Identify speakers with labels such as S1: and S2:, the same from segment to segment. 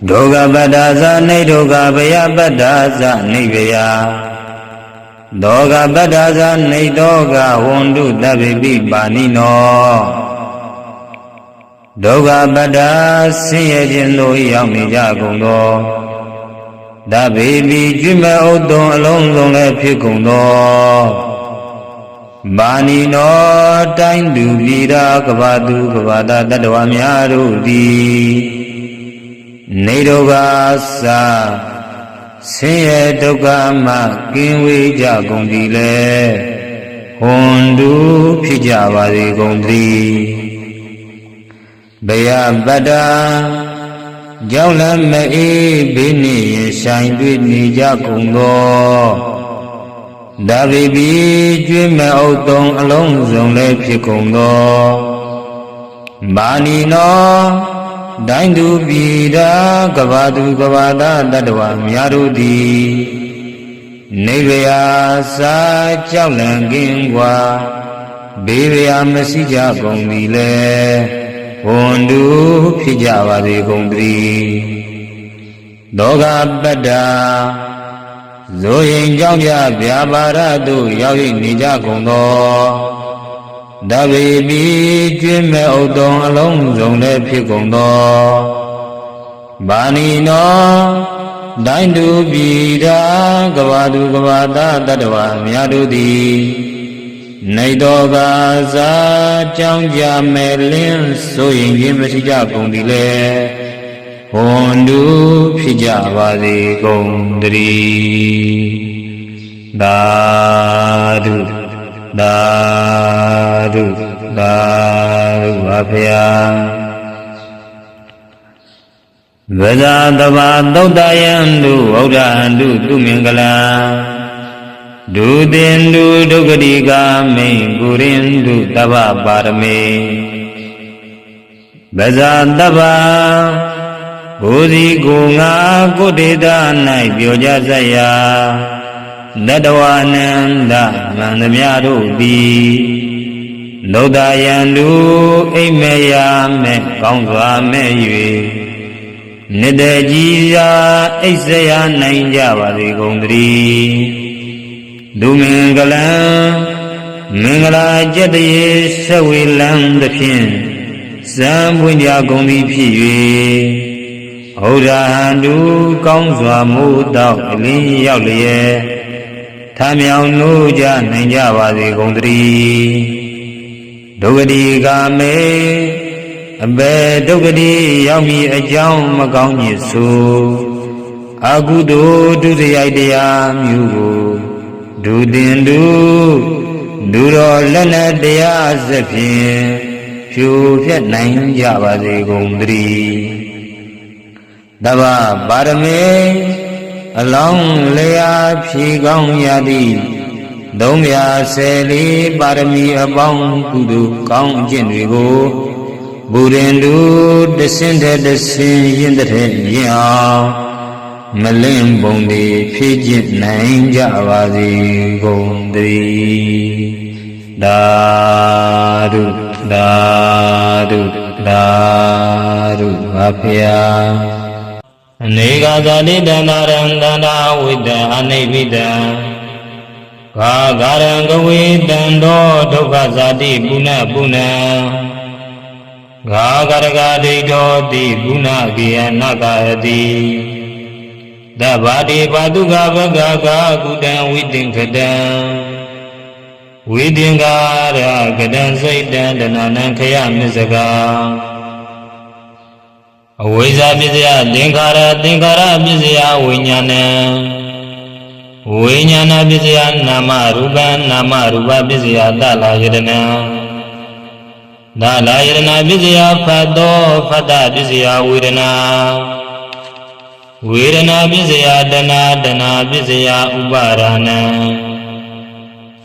S1: Doga badaza ne doga baya badaza ne baya Doga badaza ne doga wondu dabibi bani no Doga badas siye jindo yang ni jagung do Dabibi jume odong along dong le pikung do Bani no tain du bida kabadu kabada dadwa myaru di Nidoga sa Siye doga ma kinwe jagung di le Hondu pijava di gongdi Baya bada Jauh me bini shine duit ni jagung do Dabibi jume odong along zong le pikung do Bani no Daindu bida kabadu kabada dadwa myaru di Nivya sa chaulang gingwa Bivya masija gongdi le Hondu pijava di gongdi Doga bada Zoyin jangja vyabara du yawi nija gongdo Dabibi jume odong along zong le pikung do Bani no Daindu bida kabadu kabada dadwa myaru di Naidoga za jangja melin soyin yimashija gongdi le Hondu pijava di gongdi Dadu Dadu Dadu Vapya Veda Dava Daudayandu Audandu Dumingala Dudindu Dugadika Me Gurindu Dava Parame Veda Dava Budi Gunga Gudida Nai Byojazaya Dadawananda Mandamyaru di Lodayandu Imeya me Kongwa me yue Nidajiya Isaya Nainjava di Gondri Dumingala Mingala Jadaye Sawilang the Pin Sambunya Gondi Pie Odahandu Kongwa Mudok Lin Yauliye Thamyao nuja nainjava di gongdri Dogadi ga me Abe dogadi yaumi ajaung magaung yesu Agudo duzayai daya myugo Dudindu Duro lana daya zapin Pyu pyat nainjava di gongdri Dava barame Along lea phi gong yadi Dong ya se li barami abong kudu gong jinwigo Burindu desin yin the yin Malim bong di phi jin nain java di gong di Dadu Dadu Dadu Vapya Nega zali danaran dana vida anivida Gagarang gavidando doga zadi buna buna Gagaragadi do di buna gya nagadi Dabadi paduga bagaga gudan widin kadan Widin gara kadan zaidan dananan kaya mizaga Aweza bizya dinkara bizya Winyana bizya nama ruba bizya dala yirna bizya fada bizya wirna bizya dana bizya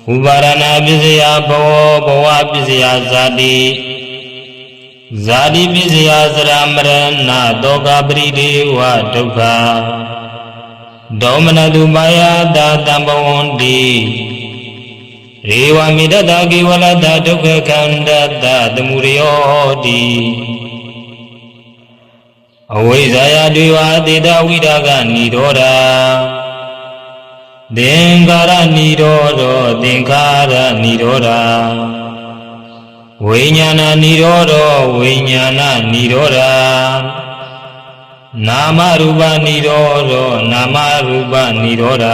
S1: ubarana bizya bawa bizya Zadi bizya zramrana doga bridi wa dukha Domana dubaya da dambawondi Rewa midada giwala da dukha kanda da damuriyodi အဝိဇ္ဇာယတွေဝသေတဝိရာဂနိရောဓသင်္ခါရနိရောဓသင်္ခါရနိရောဓဝိညာဏနိရောဓဝိညာဏနိရောဓနာမရူပနိရောဓနာမရူပနိရောဓ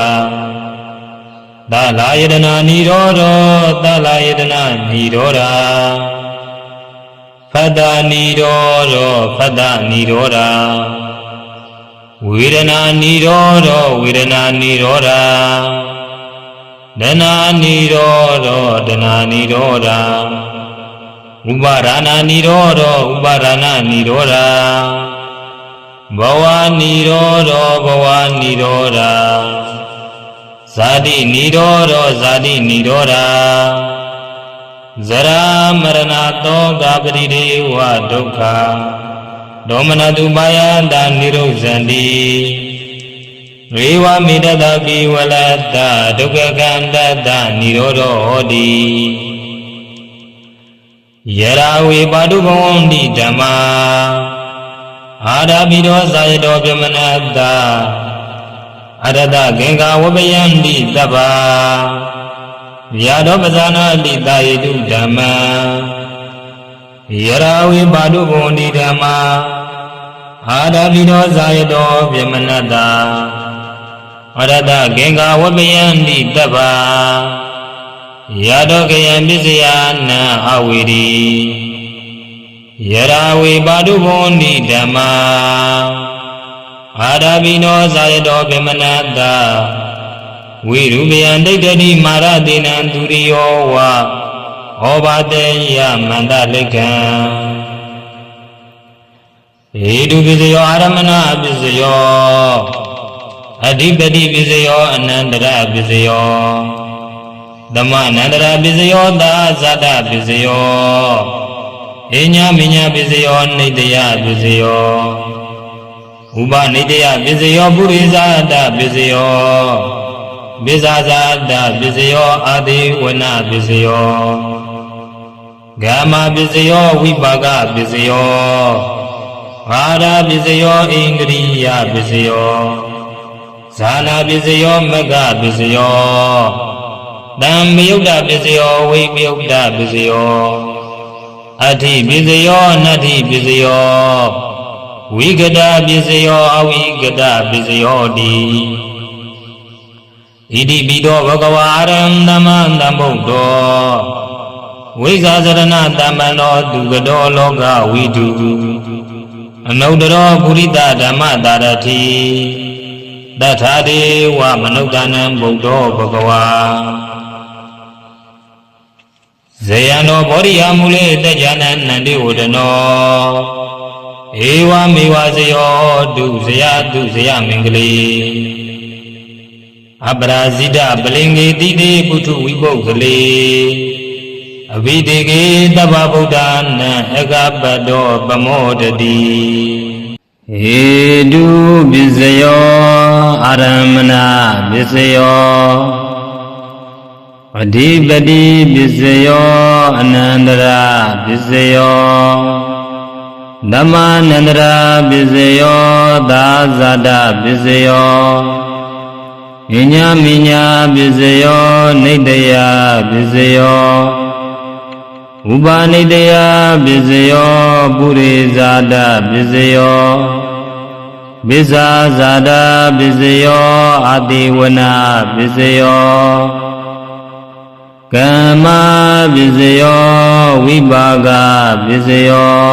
S1: သလာယတနာနိရောဓသလာယတနာနိရောဓဖတ္တနိရောဓဖတ္တနိရောဓဝေဒနာနိရောဓဝေဒနာနိရောဓဒနာနိရောဓဒနာနိရောဓဥပါဒနာနိရောဓဥပါဒနာနိရောဓဘဝနိရောဓဘဝနိရောဓဇာတိနိရောဓဇာတိနိရောဓဇရာမရဏသောကပရိဒေဝဒုက္ခဒေါမနတုပါယတနိရုဇန္တိရေဝမိတတပိဝလတဒုက္ခကန္တတနိရောဓဟောတိယရာဝေပါတုဘဝန္တိဓမ္မာအာရပိရောဇာယတောပြမနတအရတဂင်္ဂဝပယန္တိတပ္ပယတောပဇာနာတိတာယေတုဓမ္မာယရာဝေပါတုဘဝန္တိဓမ္မာအာရပိရောဇာယတောပြမနတအရတဂင်္ဂဝပယန္တိတပ္ပယတောကယံပစ္စယနာအဝေရီယရာဝေပါတုဘဝန္တိဓမ္မာအာရပိနောဇာယတောဗေမနတဝိရုပယံဒိဋ္ဌတိမာရတိနံသူရိယောဝဟောပါတေယမန္တလိကံဧတုပစ္စယောအာရမဏပစ္စယောအဓိပတိပစ္စယောအနန္တရပစ္စယောသမအနန္တရပစ္စယောသာဇာတပစ္စယောအညမညပစ္စယောနိတယပစ္စယောဥပနိတယပစ္စယောပုရိဇာတပစ္စယောပိဇာဇာတပစ္စယောအာတိဝနပစ္စယောဂမပစ္စယောဝိပါကပစ္စယောအာရပစ္စယောဣန္ဒြိယပစ္စယောဇာနာပစ္စယောမဂ္ဂပစ္စယောတံမယုတ်တပစ္စယောဝိပယုတ်တပစ္စယောအဋ္ဌိပစ္စယောနတ္ထိပစ္စယောဝိကတပစ္စယောအဝိကတပစ္စယောတိဣတိပိတောဘဂဝါအရဟံသမ္မာသမ္ဗုဒ္ဓောဝိဇာစရဏသမ္ပန္နောသူကတောလောကဝိတုအနုတ္တရောပုရိသဓမ္မတာရတိတထာဒေဝမနုဿာနံဗုဒ္ဓောဘဂဝါဇယံသောဘောဓိယမူလေတကြနံနန္တိဝဒနောဧဝမေဝဇယောတုဇယတုဇယမင်္ဂလိအပရာဇိတပလင်္ကေတိတေပုထုဝိပုဂ္ဂလေအဘိဒေကေတဗ္ဗဗုဒ္ဓနာအကပတောပမောတတိဟေတုပစ္စယောအာရမဏပစ္စယောအဓိပတိပစ္စယောအနန္တရာပစ္စယောဓမ္မာနန္တရာပစ္စယောသာဇာတပစ္စယောအညမညာပစ္စယောနိတယပစ္စယောဥပနိတယပစ္စယောပုရိဇာတပစ္စယောပိဇာဇာတပစ္စယောအာတိဝနာပစ္စယောကမ္မပစ္စယောဝိပါကပစ္စယော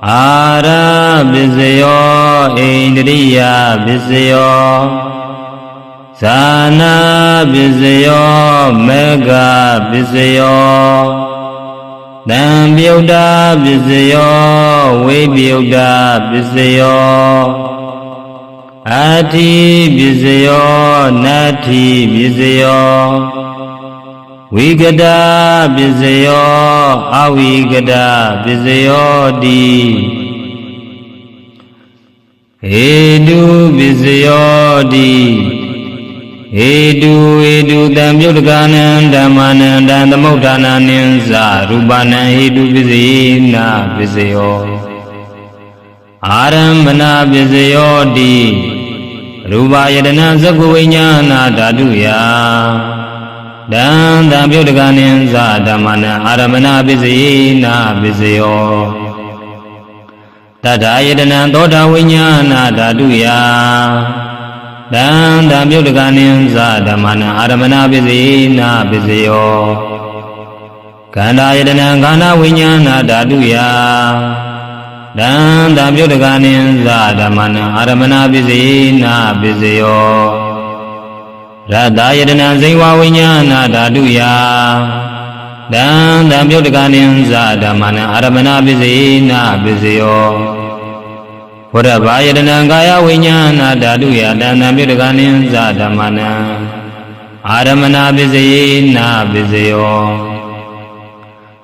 S1: အာရပစ္စယောဣန္ဒြိယပစ္စယောဇာနာပစ္စယောမေဃပစ္စယောတံပြုတ်တာပစ္စယောဝိပြုတ်တာပစ္စယောအဋ္ဌိပစ္စယောနတ္ထိပစ္စယောဝိကတပစ္စယောအဝိကတပစ္စယောတိဟေတုပစ္စယောတိဟေတုတံပြုတ်တကနံဓမ္မနံတံသမုဋ္ဌာနာနိသရူပနံဟေတုပစ္စေနာပစ္စယော အာရမဏပစ္စယောတိရူပယတနာသကုဝိညာဏဓာတုယတံတံပြုတ်တကနိသဓမ္မနံအာရမဏပစ္စယေနပစ္စယောတထာယတနာသောတာဝိညာဏဓာတုယတံတံပြုတ်တကနိသဓမ္မနံအာရမဏပစ္စယေနပစ္စယောခန္ဓာယတနာခန္ဓာဝိညာဏဓာတုယတံတံပြုတ်တကနိသဓမ္မနံအာရမဏပစ္စယေနပစ္စယောရတယတနာဇိဝဝိညာဏဓာတုယတံတံပြုတ်တကနိသဓမ္မနံအာရမဏပစ္စယေနပစ္စယောဝရဘာယတနာကာယဝိညာဏဓာတုယတံတံပြုတ်တကနိသဓမ္မနံအာရမဏပစ္စယေနပစ္စယော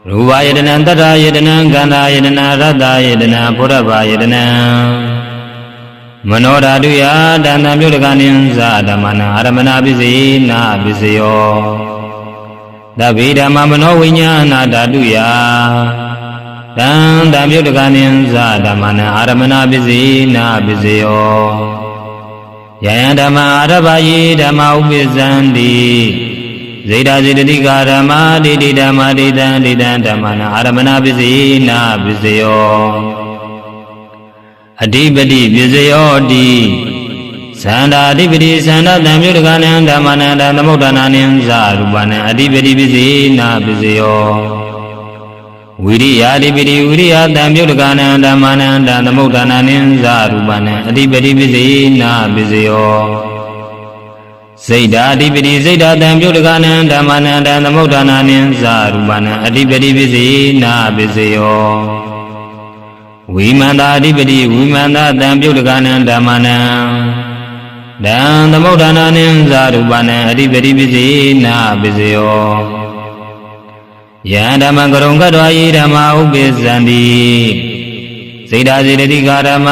S1: ရူပယတနာတတ္ထယတနာခန္ဓာယတနာရတယတနာဝရဘာယတနာမနောဓာတုယတဏ္ဍပြုတ်တကနိသဓမ္မနံအာရမဏပစ္စယေနပစ္စယောသဗ္ဗေဓမ္မမနောဝိညာဏဓာတုယတံတံပြုတ်တကနိသဓမ္မနံအာရမဏပစ္စယေနပစ္စယောယယံဓမ္မအာရဘယေဓမ္မဥပ္ပဇံတိဇေဒဇေတတိကာဓမ္မဒိဋ္ဌိဓမ္မဒိဋ္ဌံဒိဋ္ဌံဓမ္မနံအာရမဏပစ္စယေနပစ္စယောအဓိပတိပစ္စယောတိသန္တာအဓိပတိသန္တာတံပြုတ်တကနံဓမ္မနံတံသမုဋ္ဌာနာနိသရူပနံအဓိပတိပစ္စယေနပစ္စယောဝိရိယာအဓိပတိဝိရိယတံပြုတ်တကနံဓမ္မနံတံသမုဋ္ဌာနာနိသရူပနံအဓိပတိပစ္စယေနပစ္စယောစိတ်ဓာအဓိပတိစိတ်ဓာတံပြုတ်တကနံဓမ္မနံတံသမုဋ္ဌာနာနိသရူပနံအဓိပတိပစ္စယေနပစ္စယောဝိမန္တာအဓိပတိဝိမန္တာတံပြုတ်တကနံဓမ္မနံတံသမုဋ္ဌာနာနိသရူပနံအဓိပတိပစ္စယေနပစ္စယောယံဓမ္မကရုံကတ္တဝါယေဓမ္မဥပ္ပဇံတိစေတစေတတိကာဓမ္မ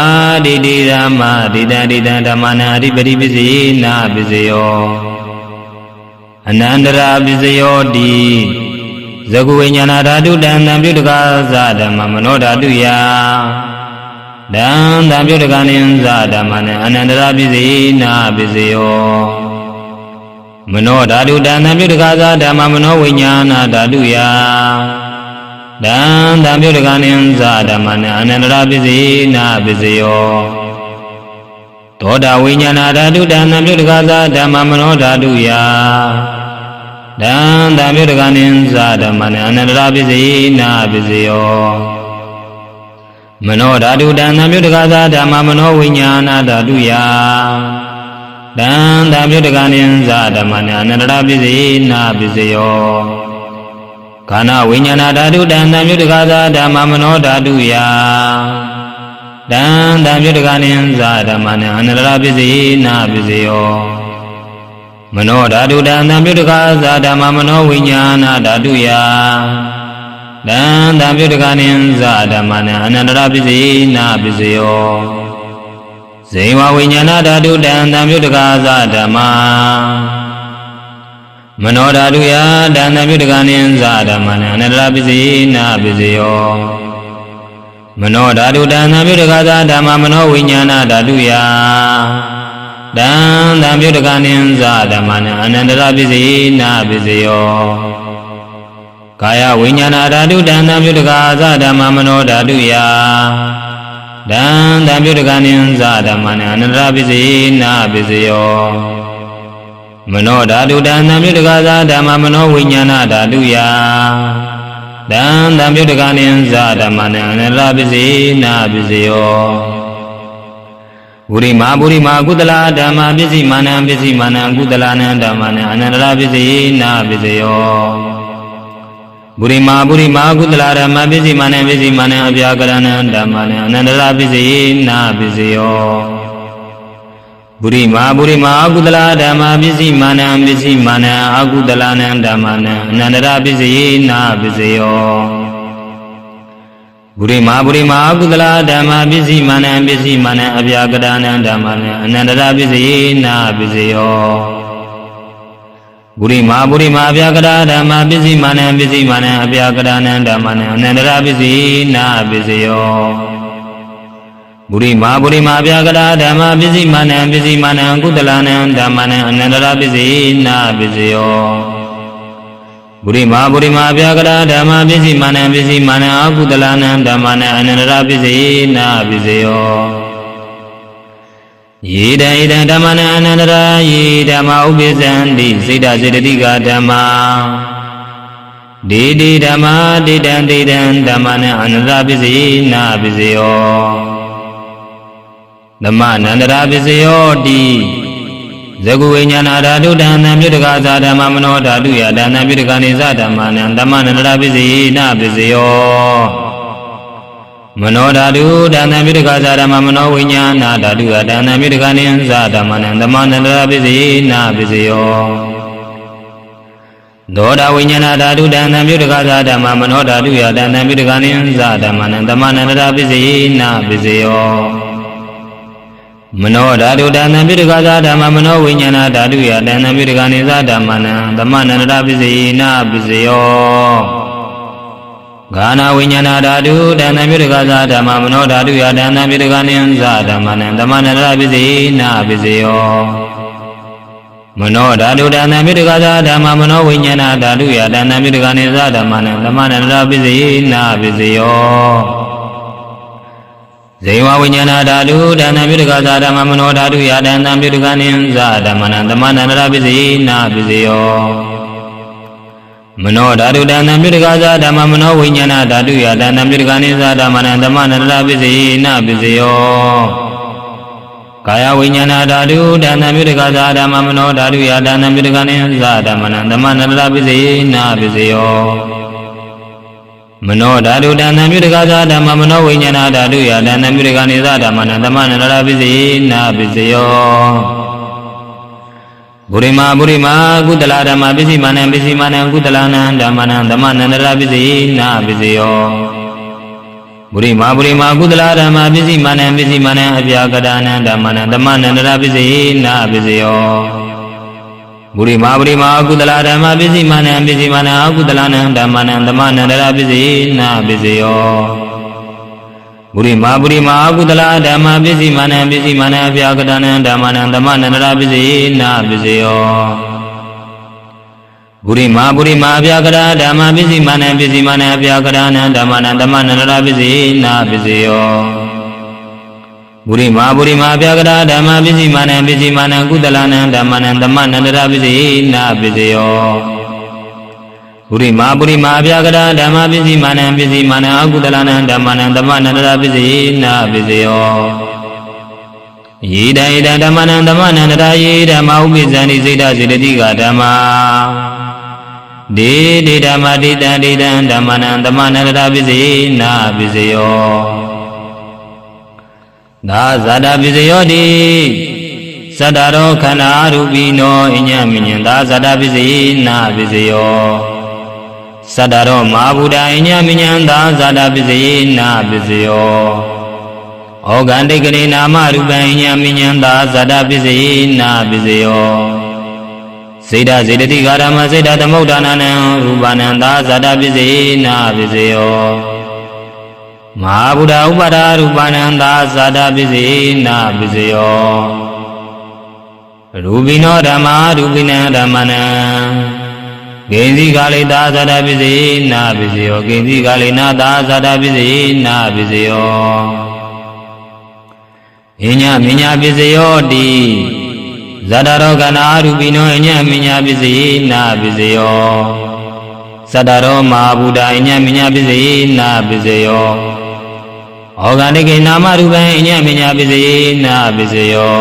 S1: ဒိဋ္ဌိဓမ္မဒိဋ္ဌံဒိဋ္ဌံဓမ္မနံအဓိပတိပစ္စယေနပစ္စယောအနန္တရာပစ္စယောတိဇဂုဝိညာဏဓာတုတံတံပြုတ်တကသဓမ္မမနောဓာတုယတံတံပြုတ်တကနိသဓမ္မနံအနန္တရာပစ္စယေနပစ္စယောမနောဓာတုတံတံပြုတ်တကသဓမ္မမနောဝိညာဏဓာတုယတံတံပြုတ်တကနိသဓမ္မနံအနန္တရာပစ္စယေနပစ္စယောသောတာဝိညာဏဓာတုတံတံပြုတ်တကသဓမ္မမနောဓာတုယတံတံပြုတ်တကနိသဓမ္မနံအနန္တရာပစ္စယေနပစ္စယောမနောဓာတုတံတံပြုတ်တကသဓမ္မမနောဝိညာဏဓာတုယတံတံပြုတ်တကနိသဓမ္မနံအနန္တရာပစ္စယေနပစ္စယောခန္ဓာဝိညာဏဓာတုတံတံပြုတ်တကသဓမ္မမနောဓာတုယတံတံပြုတ်တကနိသဓမ္မနံအနန္တရာပစ္စယေနပစ္စယောမနောဓာတုတံတံပြုတ်တကသဓမ္မမနောဝိညာဏဓာတုယတံတံပြုတ်တကနိသဓမ္မနံအနန္တရာပစ္စယေနပစ္စယောဇေဝဝိညာဏဓာတုတံတံပြုတ်တကသဓမ္မမနောဓာတုယတံတံပြုတ်တကနိသဓမ္မနံအနန္တရာပစ္စယေနပစ္စယောမနောဓာတုတံတံပြုတ်တကသဓမ္မမနောဝိညာဏဓာတုယတံတံပြုတ်တကနိသဓမ္မနံအနန္တရာပစ္စယေနပစ္စယောကာယဝိညာဏဓာတုတံတံပြုတ်တကသဓမ္မမနောဓာတုယတံတံပြုတ်တကနိသဓမ္မနံအနန္တရာပစ္စယေနပစ္စယောမနောဓာတုတံတံပြုတ်တကသဓမ္မမနောဝိညာဏဓာတုယတံတံပြုတ်တကနိသဓမ္မနံအနန္တရာပစ္စယေနပစ္စယောဝိရိမာပုရိမာကုသလဓမ္မပစ္စည်းမာနံပစ္စည်းမာနံကုသလနံဓမ္မနံအနန္တရာပစ္စယေနပစ္စယောဝိရိမာပုရိမာကုသလဓမ္မပစ္စည်းမာနံပစ္စည်းမာနံအပြာကရဏံဓမ္မနံအနန္တရာပစ္စယေနပစ္စယောဝိရိမာပုရိမာကုသလဓမ္မပစ္စည်းမာနံပစ္စည်းမာနံအကုသလနံဓမ္မနံအနန္တရာပစ္စယေနပစ္စယောဝိရိမာပုရိမာကုသလဓမ္မပစ္စည်းမာနံပစ္စည်းမာနံအပြာကရဏံဓမ္မနံအနန္တရာပစ္စယေနပစ္စယောဝိရိမာပုရိမာအပြာကရဓမ္မပစ္စည်းမာနံပစ္စည်းမာနံအပြာကရဏံဓမ္မနံအနန္တရာပစ္စယေနပစ္စယောဝ ပုရိမာဗျာကရာဓမ္မပစ္စည်းမာနံကုသလနံဓမ္မနံအနန္တရာပစ္စည်းနာပစ္စယောပုရိမာဗျာကရာဓမ္မပစ္စည်းမာနံအကုသလနံဓမ္မနံအနန္တရာပစ္စည်းနာပစ္စယောယေတံဓမ္မနံအနန္တရာယေဓမ္မဥပ္ပဇံတိစေတစေတတိကဓမ္မာဒေတိဓမ္မာဒေတံဓမ္မနံအနန္တရာပစ္စည်းနာပစ္စယောဓမ္မနန္တရာပစ္စယောတိဇဂုဝိညာဏဓာတုတံနံပြုတကသာဓမ္မမနောဓာတုယဒါနံပြုတကနေသဓမ္မနံဓမ္မနန္တရာပစ္စည်းနာပစ္စယောမနောဓာတုဒါနံပြုတကသာဓမ္မမနောဝိညာဏဓာတုယဒါနံပြုတကနေသဓမ္မနံဓမ္မနန္တရာပစ္စည်းနာပစ္စယောသောတာဝိညာဏဓာတုဒါနံပြုတကသာဓမ္မမနောဓာတုယဒါနံပြုတကနေသဓမ္မနံဓမ္မနန္တရာပစ္စည်းနာပစ္စယောမနောဓာတုဒါနံပြုတကသာဓမ္မမနောဝိညာဏဓာတုယဒါနံပြုတကနေသဓမ္မနံဓမ္မနန္တရာပစ္စည်းနာပစ္စယောဂာနာဝိညာဏဓာတုဒါနံပြုတကသာဓမ္မမနောဓာတုယဒါနံပြုတကနေသဓမ္မနံဓမ္မနန္တရာပစ္စည်းနာပစ္စယောမနောဓာတုဒါနံပြုတကသာဓမ္မမနောဝိညာဏဓာတုယဒါနံပြုတကနေသဓမ္မနံဓမ္မနန္တရာပစ္စည်းနာပစ္စယောဇေဝဝိညာဏဓာတုဒါနံပြုတကသာဓမ္မမနောဓာတုယဒါနံပြုတကနေသဓမ္မနံဓမ္မနန္တရာပစ္စည်းနာပစ္စယောမနောဓာတုဒါနံပြုတကသာဓမ္မမနောဝိညာဏဓာတုယဒါနံပြုတကနေသဓမ္မနံဓမ္မနန္တရာပစ္စည်းနာပစ္စယောကာယဝိညာဏဓာတုဒါနံပြုတကသာဓမ္မမနောဓာတုယဒါနံပြုတကနေသဓမ္မနံဓမ္မနန္တရာပစ္စည်းနာပစ္စယောမနောဓာတုဒါနံပြုတကသာဓမ္မမနောဝိညာဏဓာတုယဒါနံပြုတကနေသဓမ္မနံဓမ္မနန္တရာပစ္စည်းနာပစ္စယောပုရိမာကုသလဓမ္မပစ္စည်းမာနံကုသလနံဓမ္မနံဓမ္မနန္တရာပစ္စည်းနာပစ္စယောပုရိမာကုသလဓမ္မပစ္စည်းမာနံအပြာကတာနံဓမ္မနံဓမ္မနန္တရာပစ္စည်းနာပစ္စယောပုရိမာကုသလဓမ္မပစ္စည်းမာနံအကုသလနံဓမ္မနံဓမ္မနန္တရာပစ္စည်းနာပစ္စယောပုရိမာကုသလဓမ္မပစ္စည်းမာနံအပြာကတာနံဓမ္မနံဓမ္မနန္တရာပစ္စည်းနာပစ္စယောပုရိမာအပြာကတာဓမ္မပစ္စည်းမာနံအပြာကတာနံဓမ္မနံဓမ္မနန္တရာပစ္စည်းနာပစ္စယောပုရိမာအပြာကတာဓမ္မပစ္စည်းမာနံကုသလနံဓမ္မနံဓမ္မနန္တရာပစ္စည်းနာပစ္စယောပုရိမာအပြာကတာဓမ္မပစ္စည်းမာနံအကုသလနံဓမ္မနံဓမ္မနန္တရာပစ္စည်းနာပစ္စယောယေတံဓမ္မနံဓမ္မနန္တရာယေဓမ္မဥပ္ပဇံတိစေတစေတတိကဓမ္မာဒေတိဓမ္မဒေတံဓမ္မနံဓမ္မနန္တရာပစ္စည်းနာပစ္စယောသာဇာတပစ္စယောတိသတ္တရောခန္ဓာရူပိနောအညမညံသာဇာတပစ္စည်းနာပစ္စယောသတ္တရောမဟာဗုဒ္ဓအညမညံသာဇာတပစ္စည်းနာပစ္စယောဩဃန္တိကနေနာမရူပံအညမညံသာဇာတပစ္စည်းနာပစ္စယောစေတစေတတိကာရမစေတသမုဋ္ဌာနံရူပနံသာဇာတပစ္စည်းနာပစ္စယောမဟာဗုဒ္ဓဥပါဒရူပနံသာဇာတပစ္စည်းနာပစ္စယောရူပိနောဓမ္မာရူပိနံဓမ္မနံကိဉ္စီကာလိသာဇာတပစ္စည်းနာပစ္စယောကိဉ္စီကာလိနာသာဇာတပစ္စည်းနာပစ္စယောအညမညပစ္စယောတိဇာတရောကနာရူပိနောအညမညပစ္စည်းနာပစ္စယောသတ္တရောမဟာဗုဒ္ဓအညမညပစ္စည်းနာပစ္စယောဩဃန္တိကေနာမရူပံအညမညပစ္စည်းနာပစ္စယော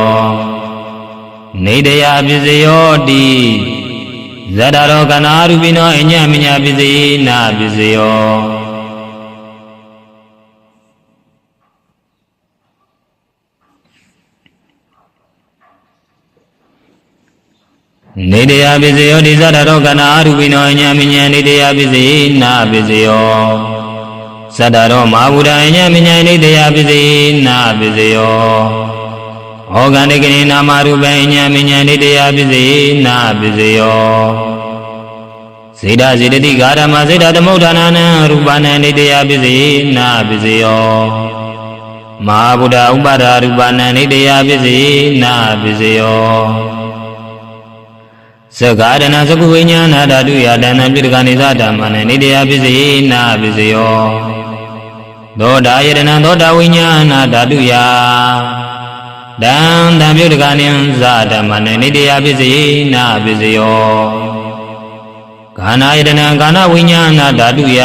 S1: နေတယပစ္စယောတိဇာတရောကနာရူပိနောအညမညပစ္စည်းနာပစ္စယောနေတယပစ္စယောတိဇာတရောကနာရူပိနောအညမညနေတယပစ္စည်းနာပစ္စယောသတ္တရောမဟာဗုဒ္ဓအညမညနေတယပစ္စည်းနာပစ္စယောဩဃန္တိကနေနာမရူပံအညမညနေတယပစ္စည်းနာပစ္စယောစေတစေတတိကာရမစေတသမုဋ္ဌာနံရူပနံနေတယပစ္စည်းနာပစ္စယော မဟာဗုဒ္ဓဥပါဒရူပနံနိတရားပစ္စည်းနာပစ္စယောသက္ကာရဏသကုဝိညာဏဓာတုယတဏ္ဍပိဋကနိသဓမ္မနံနိတရားပစ္စည်းနာပစ္စယောသောတာယတနာသောတာဝိညာဏဓာတုယတံတံပိဋကနိသဓမ္မနံနိတရားပစ္စည်းနာပစ္စယောကာနာယတနာကာနဝိညာဏဓာတုယ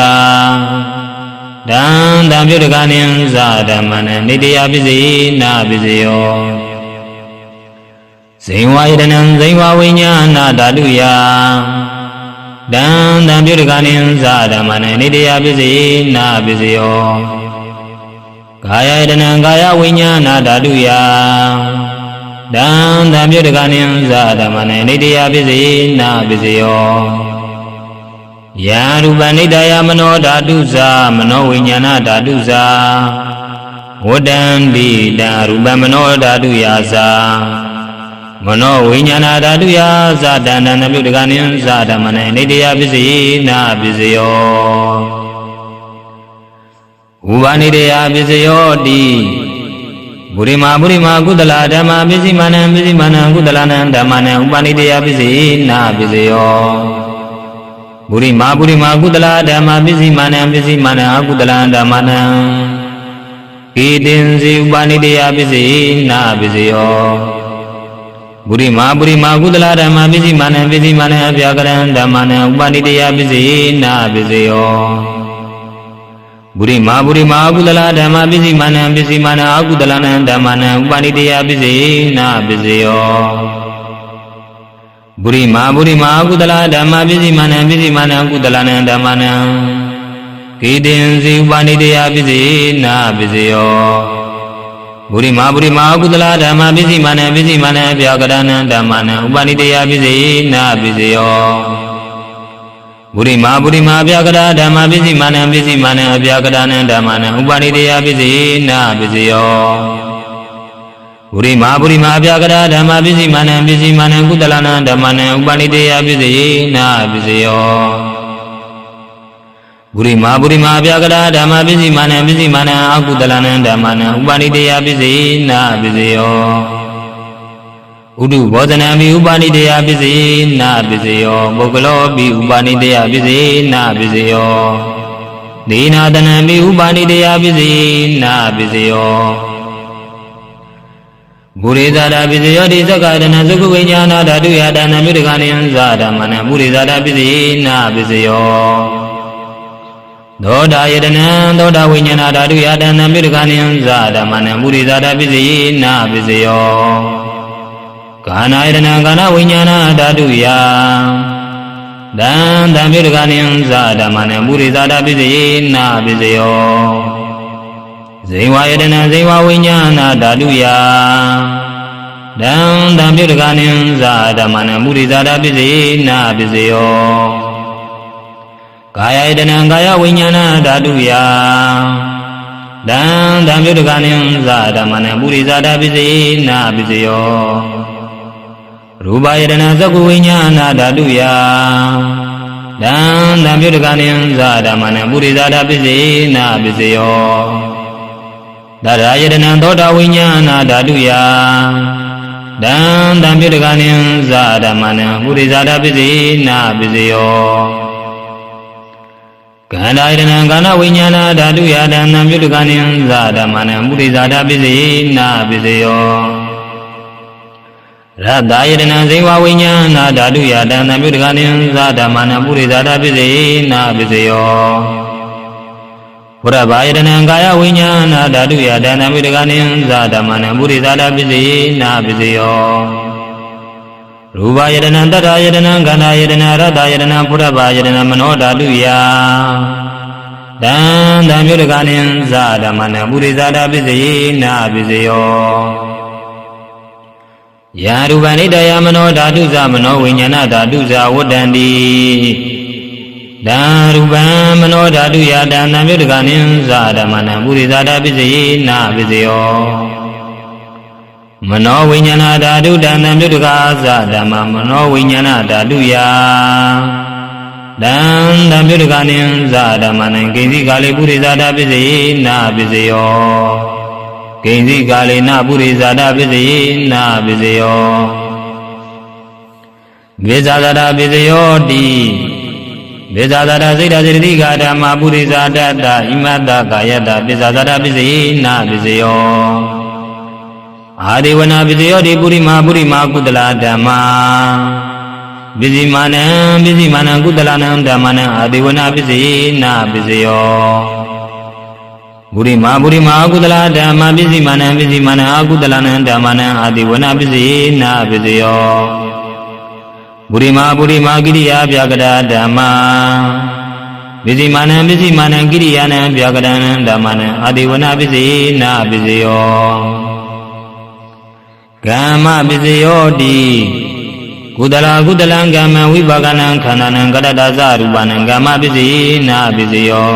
S1: တံတံပိဋကနိသဓမ္မနံနိတရားပစ္စည်းနာပစ္စယောဇိဝယတနံဇိဝဝိညာဏဓာတုယတံတံပိဋကနိသဓမ္မနံနိတရားပစ္စည်းနာပစ္စယောကာယယတနံကာယဝိညာဏဓာတုယတံတံပိဋကနိသဓမ္မနံနိတရားပစ္စည်းနာပစ္စယောယံရူပနိတယမနောဓာတုဇာမနောဝိညာဏဓာတုဇာဝတ္တံတိတံရူပမနောဓာတုယဇာမနောဝိညာဏဓာတုယဇာတဏ္ဍနပြုတကနိဇာဓမ္မနံနိတရားပစ္စည်းနာပစ္စယောဥပနိတရားပစ္စယောတိဗုရိမာကုသလဓမ္မပစ္စည်းမာနံကုသလနံဓမ္မနံဥပနိတရားပစ္စည်းနာပစ္စယောဗုရိမာကုသလဓမ္မပစ္စည်းမာနံအကုသလံဓမ္မနံဣတင်စီဥပနိတရားပစ္စည်းနာပစ္စယောဗုရိမာကုသလဓမ္မပစ္စည်းမာနံအဗျာကရံဓမ္မနံဥပနိတရားပစ္စည်းနာပစ္စယောဗုရိမာကုသလဓမ္မပစ္စည်းမာနံအကုသလနံဓမ္မနံဥပနိတရားပစ္စည်းနာပစ္စယောဗုရိမာကုသလဓမ္မပစ္စည်းမာနံကုသလနံဓမ္မနံကိတင်စီဥပနိတရားပစ္စည်းနာပစ္စယောဗုရိမာကုသလဓမ္မပစ္စည်းမာနံအဗျာကရဏံဓမ္မနံဥပနိတရားပစ္စည်းနာပစ္စယောဗုရိမာအဗျာကရဓမ္မပစ္စည်းမာနံအဗျာကရဏံဓမ္မနံဥပနိတရားပစ္စည်းနာပစ္စယောဗုရိမာအဗျာကရဓမ္မပစ္စည်းမာနံကုသလနံဓမ္မနံဥပနိတရားပစ္စည်းနာပစ္စယောဗုရိမာအဗျာကရဓမ္မပစ္စည်းမာနံအကုသလနံဓမ္မနံဥပနိတရားပစ္စည်းနာပစ္စယောဥဒုဘောဇနံပိဥပနိတရားပစ္စည်းနာပစ္စယောပုဂ္ဂလောပိဥပနိတရားပစ္စည်းနာပစ္စယောဒေနာတနံပိဥပနိတရားပစ္စည်းနာပစ္စယောဗုရိဇာတာပစ္စယောတိသက္ကာရဏသုခဝိညာဏဓာတုယတဏ္ဍမြုတကနိဇာဓမ္မနံဗုရိဇာတာပစ္စည်းနာပစ္စယောသောတာယတနံသောတာဝိညာဏဓာတုယတဏ္ဍမြုတကနိဇာဓမ္မနံဗုရိဇာတာပစ္စည်းနာပစ္စယောကာနာယတနံကာနဝိညာဏဓာတုယတံတံမြုတကနိဇာဓမ္မနံဗုရိဇာတာပစ္စည်းနာပစ္စယောဇိဝယတနံဇိဝဝိညာဏဓာတုယတံတံပြုတကနိဇာဓမ္မနံမုရိဇာတာပစ္စည်းနာပစ္စယောကာယယတနံကာယဝိညာဏဓာတုယတံတံပြုတကနိဇာဓမ္မနံမုရိဇာတာပစ္စည်းနာပစ္စယောရူပယတနံသက္ကုဝိညာဏဓာတုယတံတံပြုတကနိဇာဓမ္မနံမုရိဇာတာပစ္စည်းနာပစ္စယောတရာယတနံသောတာဝိညာဏဓာတုယတံတံပြုတကနိဇာဓမ္မနံပုရိဇာတာပစ္စည်းနာပစ္စယောကန္တာယတနံကာနဝိညာဏဓာတုယတံတံပြုတကနိဇာဓမ္မနံပုရိဇာတာပစ္စည်းနာပစ္စယောရတ္တယတနံဇိဝဝိညာဏဓာတုယတံတံပြုတကနိဇာဓမ္မနံပုရိဇာတာပစ္စည်းနာပစ္စယောဘုရဘာယတနံကာယဝိညာဏဓာတုယတဏ္ဍမိတကနိဇာဓမ္မနံပုရိဇာတာပစ္စည်းနာပစ္စယောရူပယတနံတတ္တယတနံခန္ဓာယတနံရတ္တယတနံဘုရဘာယတနံမနောဓာတုယတံတံမြုတကနိဇာဓမ္မနံပုရိဇာတာပစ္စည်းနာပစ္စယောယာရူပနိတယမနောဓာတုဇမနောဝိညာဏဓာတုဇဝတ္တန္တိတံရူပံမနောဓာတုယတံတံမြုတကနိဇာဓမ္မနံပုရိဇာတာပစ္စည်းနာပစ္စယောမနောဝိညာဏဓာတုတံတံမြုတကဇာဓမ္မမနောဝိညာဏဓာတုယတံတံမြုတကနိဇာဓမ္မနံကိဉ္စီကာလေပုရိဇာတာပစ္စည်းနာပစ္စယော ကိဉ္စီကာလေနပုရိဇာတပစ္စယေနာပစ္စယောမေဇာဇာတပစ္စယောတိမေဇာဇာတစိတ်ဓာစေတိကာဓမ္မပုရိဇာတတဣမတကာယတပစ္ဆာဇာတပစ္စယေနာပစ္စယောအာဒေဝနာပစ္စယောတိပုရိမာကုတလာဓမ္မာပစ္စည်းမာနံကုတလာနံဓမ္မနံအာဒေဝနာပစ္စယေနာပစ္စယောပုရိမာကုတလာဓမ္မာပစ္စည်းမာနံအာကုတလာနံဓမ္မနံအာဒေဝနာပစ္စယေနာပစ္စယောပုရိမာကိရိယာပြကတာဓမ္မာပစ္စည်းမာနံကိရိယာနံပြကတံဓမ္မနံအာဒေဝနာပစ္စယေနာပစ္စယောကမ္မပစ္စယောတိကုတလံကမ္မဝိပါကနံခန္ဓာနံကတ္တသရူပနံကမ္မပစ္စယေနာပစ္စယော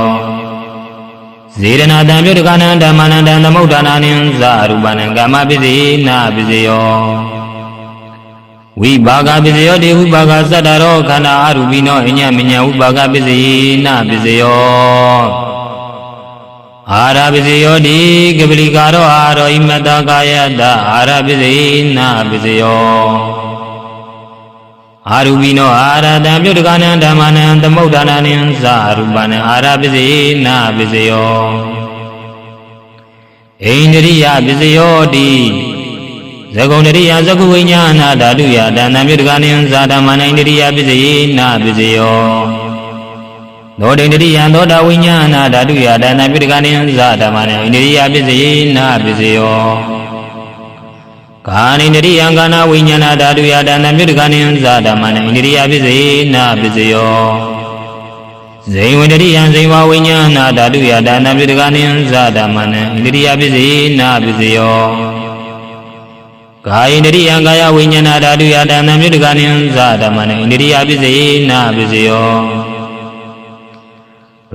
S1: ဇေရဏတံပြုတကနံဓမ္မနံတံသမုဋ္ဌာနာနံသရူပနံကမ္မပစ္စယေနာပစ္စယောဝိပါကပစ္စယောတိဝိပါကသတ္တရောခန္ဓာအရူပိနောအညမညဝိပါကပစ္စယေနာပစ္စယောအာရပစ္စယောတိကပလိကာရောအာရောဣမတကာယတအာရပစ္စယေနာပစ္စယောအာရူပိနောအာရတံပြုတကနံဓမ္မနံသမုဋ္ဌာနာနံသရူပနံအာရပစ္စယေနာပစ္စယောဣန္ဒရိယပစ္စယောတိဇဂုံတရိယဇဂုဝိညာဏဓာတုယဒါနံပြုတကနံဇာဓမ္မနံဣန္ဒရိယပစ္စယေနာပစ္စယောသောတိန္ဒရိယသောတာဝိညာဏဓာတုယဒါနံပြုတကနံဇာဓမ္မနံဣန္ဒရိယပစ္စယေနာပစ္စယောကာနိန္ဒရိယကာနဝိညာဏဓာတုယဒါနံပြုတကနံဇာဓမ္မနံဣန္ဒရိယပစ္စယေနာပစ္စယောဇိဝန္ဒရိယဇိဝဝိညာဏဓာတုယဒါနံပြုတကနံဇာဓမ္မနံဣန္ဒရိယပစ္စယေနာပစ္စယောကာယန္ဒရိယကာယဝိညာဏဓာတုယဒါနံပြုတကနံဇာဓမ္မနံဣန္ဒရိယပစ္စယေနာပစ္စယော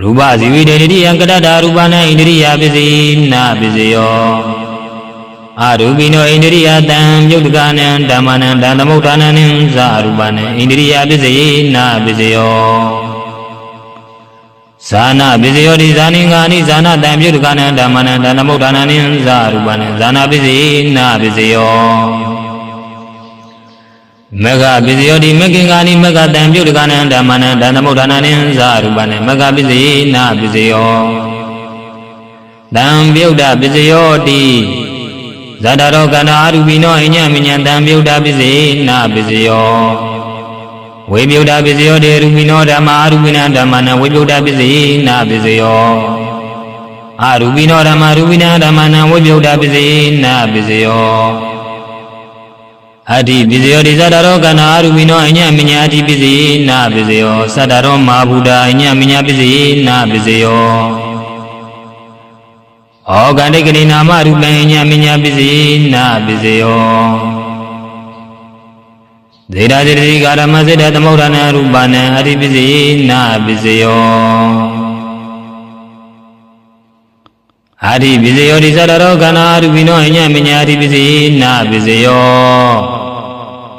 S1: ရူပဇီဝိတ္တိယကတ္တရူပနံဣန္ဒရိယပစ္စယေနာပစ္စယောအာရူပိနောဣန္ဒရိယတံပြုတ်တကနံဓမ္မနံတံသမုဋ္ဌာနံဇာရူပနံဣန္ဒရိယပစ္စယေနာပစ္စယောဇာနာပစ္စယောတိဇာနိငါနိဇာနာတံပြုတ်တကနံဓမ္မနံတံသမုဋ္ဌာနံဇာရူပနံဇာနာပစ္စယေနာပစ္စယောမဂ္ဂပစ္စယောတိမဂ္ဂင်္ဂာနိမဂ္ဂတံပြုတ်တကနံဓမ္မနံတံသမုဋ္ဌာနံဇာရူပနံမဂ္ဂပစ္စယေနာပစ္စယောတံပြုတ်တပစ္စယောတိဇာတရောကန္တာအရူပိနောအညမညံတံပြုတ်တပစ္စယေနာပစ္စယောဝေပြုတ်တပစ္စယောတေရူပိနောဓမ္မာအရူပိနံဓမ္မနံဝေပြုတ်တပစ္စယေနာပစ္စယောအရူပိနောဓမ္မာရူပိနံဓမ္မနံဝေပြုတ်တပစ္စယေနာပစ္စယောအတ္တိပစ္စယောတိဇာတရောကန္တာအရူပိနောအညမညအတ္တိပစ္စယေနာပစ္စယောသတ္တရောမဟာဗုဒ္ဓအညမညပစ္စယေနာပစ္စယောဩကန္တိကနိနာမရူပံညမညပစ္စယေနာပစ္စယောဇေဒာဇေတိကာရမစေတသမုဋ္ဌာနရူပနံအတ္တိပစ္စယေနာပစ္စယောအတ္တိပစ္စယောတိသတ္တရောကန္နာရူပိနောအညမညအတ္တိပစ္စယေနာပစ္စယော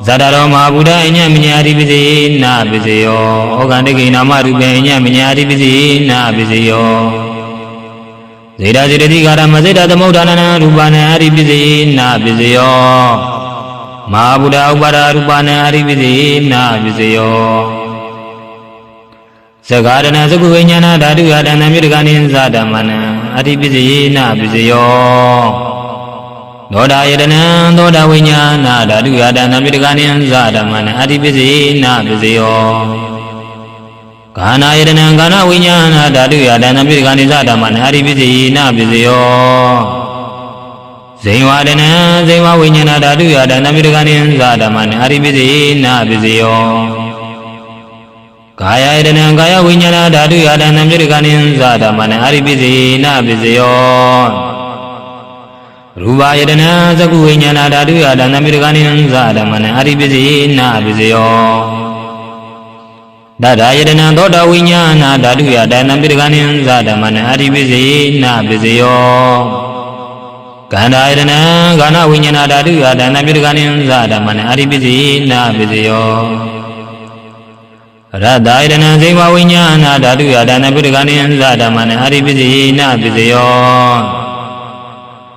S1: ဇာတရောမဟာဗုဒ္ဓအညမညအတ္တိပစ္စယေနာပစ္စယောဩကန္တိကနိနာမရူပံညမညအတ္တိပစ္စယေနာပစ္စယောဇေဒာဇေတိကာရမစေတသမုဋ္ဌာနရူပနံအရိပစ္စယေနာပစ္စယောမဟာဗုဒ္ဓဥပါဒရူပနံအရိပစ္စယေနာပစ္စယောသဂါရဏသကုဝိညာဏဓာတုယတဏမြုတကနိသဓမ္မနံအရိပစ္စယေနာပစ္စယောသောတာယတနံသောတာဝိညာဏဓာတုယတဏမြုတကနိသဓမ္မနံအရိပစ္စယေနာပစ္စယောကာနာယတနံကာနဝိညာဏဓာတုယတဏပိကနိသဓမ္မနအရိပစ္စယေနာပစ္စယောဇိဝတနံဇိဝဝိညာဏဓာတုယတဏပိကနိသဓမ္မနအရိပစ္စယေနာပစ္စယောကာယယတနံကာယဝိညာဏဓာတုယတဏပိကနိသဓမ္မနအရိပစ္စယေနာပစ္စယောရူပယတနံသကုဝိညာဏဓာတုယတဏပိကနိသဓမ္မနအရိပစ္စယေနာပစ္စယောတထာယတနံသောတာဝိညာဏဓာတုယဒါနံပိတကနိသဓမ္မနံအရိပစ္စယေနာပစ္စယောကန္တာယတနံကာနဝိညာဏဓာတုယဒါနံပိတကနိသဓမ္မနံအရိပစ္စယေနာပစ္စယောရတ္တယတနံဇိဝဝိညာဏဓာတုယဒါနံပိတကနိသဓမ္မနံအရိပစ္စယေနာပစ္စယော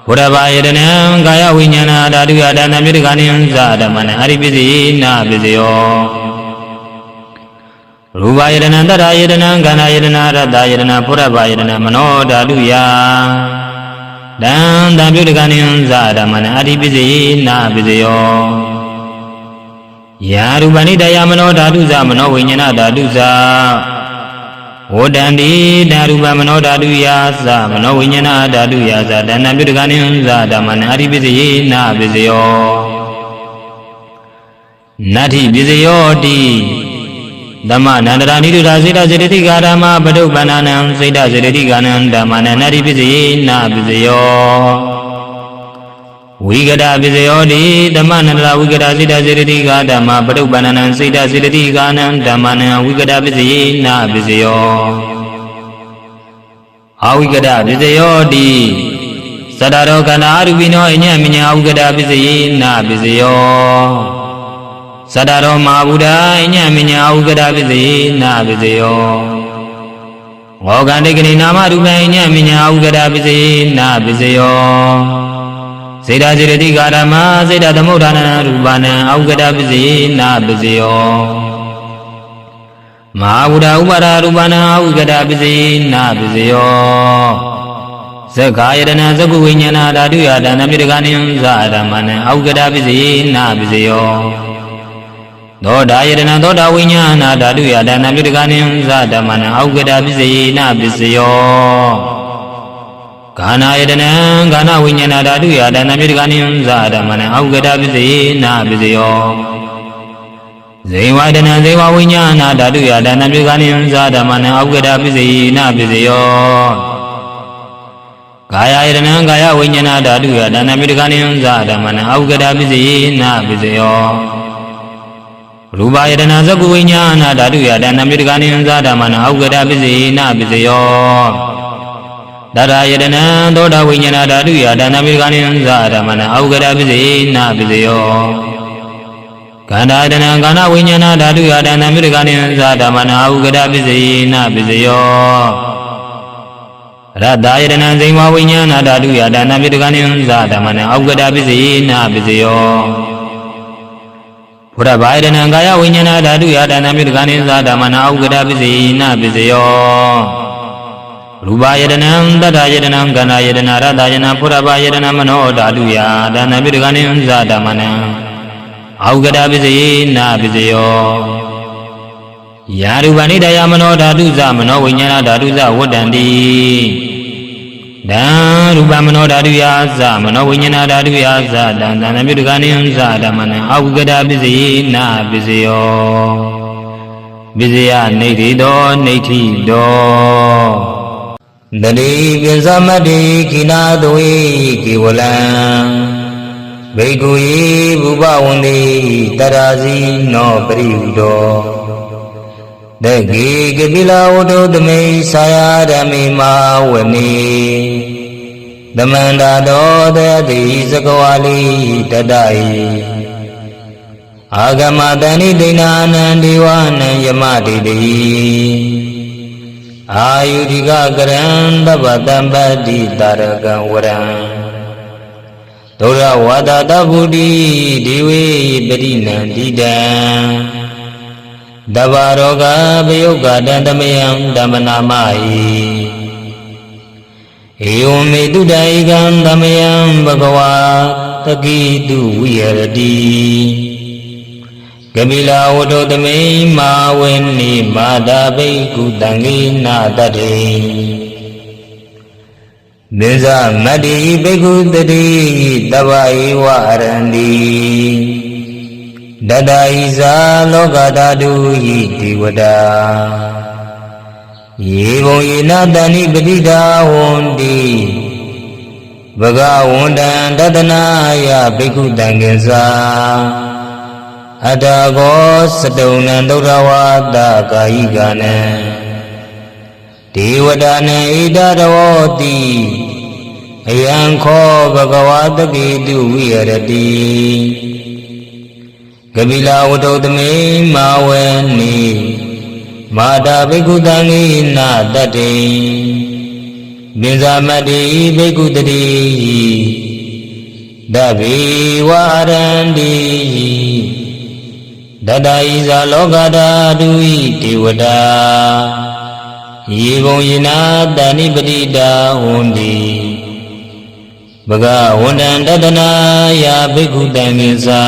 S1: ဘုရားဘာယတနံကာယဝိညာဏဓာတုယဒါနမြတ္တကနိသဓမ္မနအရိပိစိနာပိစယောရူပယတနံတတ္ထာယတနံခန္ဓာယတနာရတ္တယတနာဘုရားဘာယတနံမနောဓာတုယတံတံမြတ္တကနိသဓမ္မနအရိပိစိနာပိစယောယာရူပနိတယမနောဓာတုသမနောဝိညာဏဓာတုသဝတ္တန္တိဓာရူပမနောဓာတုယာသမနောဝိညာဏဓာတုယာသတဏ္ဏပြုတကနိသဓမ္မနအရိပိစိနာပိစယောနတ္ထိပိစယောတိသမနန္တရာနိတုဓာစေတစေတတိကာဓမ္မပတုပ္ပန္နံစေတစေတတိကာနံဓမ္မနနတ္ထိပိစိနာပိစယောဝိကတပိစယောတိသမနန္တရာဝိကတစေတစေတတိကာဓမ္မပတုပ္ပန္နံစေတစေတတိကာနံဓမ္မနံဝိကတပိစိနာပိစယောအဝိကတပိစယောတိသတ္တရောခန္ဓာအရူပိနောအညံမညာဝိကတပိစိနာပိစယောသတ္တရောမဟာဗုဒ္ဓအညံမညာဝိကတပိစိနာပိစယောဝေါကံတေကနိနာမရူပံအညံမညာဝိကတပိစိနာပိစယောစေတစေတတိကာဓမ္မစေတသမုဋ္ဌာနရူပနံအဝိကတပိစိနာပိစယောမဟာဗုဒ္ဓဥပါဒရူပနံအဝိကတပိစိနာပိစယောသက္ခာယတနာသက္ကုဝိညာဏဓာတုယဒါနမြတ္တကနိသဓမ္မနံအဝိကတပိစိနာပိစယောသောတာယတနာသောတာဝိညာဏဓာတုယဒါနမြတ္တကနိသဓမ္မနံအဝိကတပိစိနာပိစယောကာနာယတနံကာနဝိညာဏဓာတုယဒါနမြတ္တကနိသဓမ္မနံအဝိကတပိစိနာပိစယောဇေဝယတနံဇေဝဝိညာဏဓာတုယဒါနမြတ္တကနိသဓမ္မနံအဝိကတပိစိနာပိစယောကာယယတနံကာယဝိညာဏဓာတုယဒါနမြတ္တကနိသဓမ္မနံအဝိကတပိစိနာပိစယောရူပယတနာသက္ကုဝိညာဏဓာတုယဒါနမြတ္တကနိသဓမ္မနံအဝိကတပိစိနာပိစယောတတယတနံသောတာဝိညာဏဓာတုယဒါနမြတ္တကနိသဓမ္မနံအဝိကတပိစိနာပိစယောခန္ဓာယတနံခန္ဓာဝိညာဏဓာတုယဒါနမြတ္တကနိသဓမ္မနံအဝိကတပိစိနာပိစယောရတ္တယတနံဇိဝဝိညာဏဓာတုယဒါနမြတ္တကနိသဓမ္မနံအဝိကတပိစိနာပိစယောဘုရားဘာယတနံကာယဝိညာဏဓာတုယဒါနမြတ္တကနိသဓမ္မနံအဝိကတပိစိနာပိစယောရူပယတနံတတ္ထယတနံခန္ဓာယတနာရတ္တယတနာဘုရားဘာယတနံမနောဓာတုယဒါနမြတ္တကနိသဓမ္မနံအဝိကတပိစိနာပိစယောယာရူပနိတယမနောဓာတုသမနောဝိညာဏဓာတုသဝတ္တန္တိတံရူပမနောဓာတုယသမနောဝိညာဏဓာတုယသတံတံမြတ္တကနိသဓမ္မနံအဝိကတပိစိနာပိစယောပိစယနေတိတောနေတိတောတတိပိစမတ္တိခိနာသဝေကေဝလံဘိက္ခုယေဘုပဝန္တိတရာဇိနောပရိဟုတောတကေကပိလဝတ္တုသမိသာယဓမ္မိမာဝနေသမန္တာတောတယတိသကဝါလိတတယိအာဂမတဏိဒိနာနံဒေဝနံယမတိတိအာယုဒိကကရံသဗ္ဗတံပတိတာရကံဝရံဒုရဝါဒတဗုတိဒေဝေပရိနန္တိတံတဗ္ဗရောဂဘယုတ်ကတံတမယံဓမ္မနာမဟိဧဝမေတုတဧကံဓမ္မယံဘဂဝါတကိတုဝိဟရတိကပိလဝတ္တုသမိမာဝေနိမာတာဘိက္ခုတံခိနာတတေမေဇမတ္တိဘိက္ခုတတိတဗ္ဗဧဝအရန္တိတတဣဇာလောကဓာတုဟိဒေဝတာယေဘုံယေနတဏိပတိတာဝန္တိဘဂဝန္တံတတနာယဘိက္ခုတံကိသာအတ္တကောသတုံနံဒုရဝါဒကာယိကနံဒေဝတာနံဣဒရဝတိအယံခောဘဂဝါတကေတုဝိဟရတိကပိလဝတ္တုသမိမာဝေနိမာတာဘိက္ခုတံခိနာတတေ ပိဇာမတ္တိဘိက္ခုတတိတဗ္ဗေဝရန္တိတတ္တဣဇာလောကဓာတုဣဒေဝတာယေဘုံယေနာတဏိပတိတာဟွန်တိဘဂဝန္တံတတနာယဘိက္ခုတံကိသာ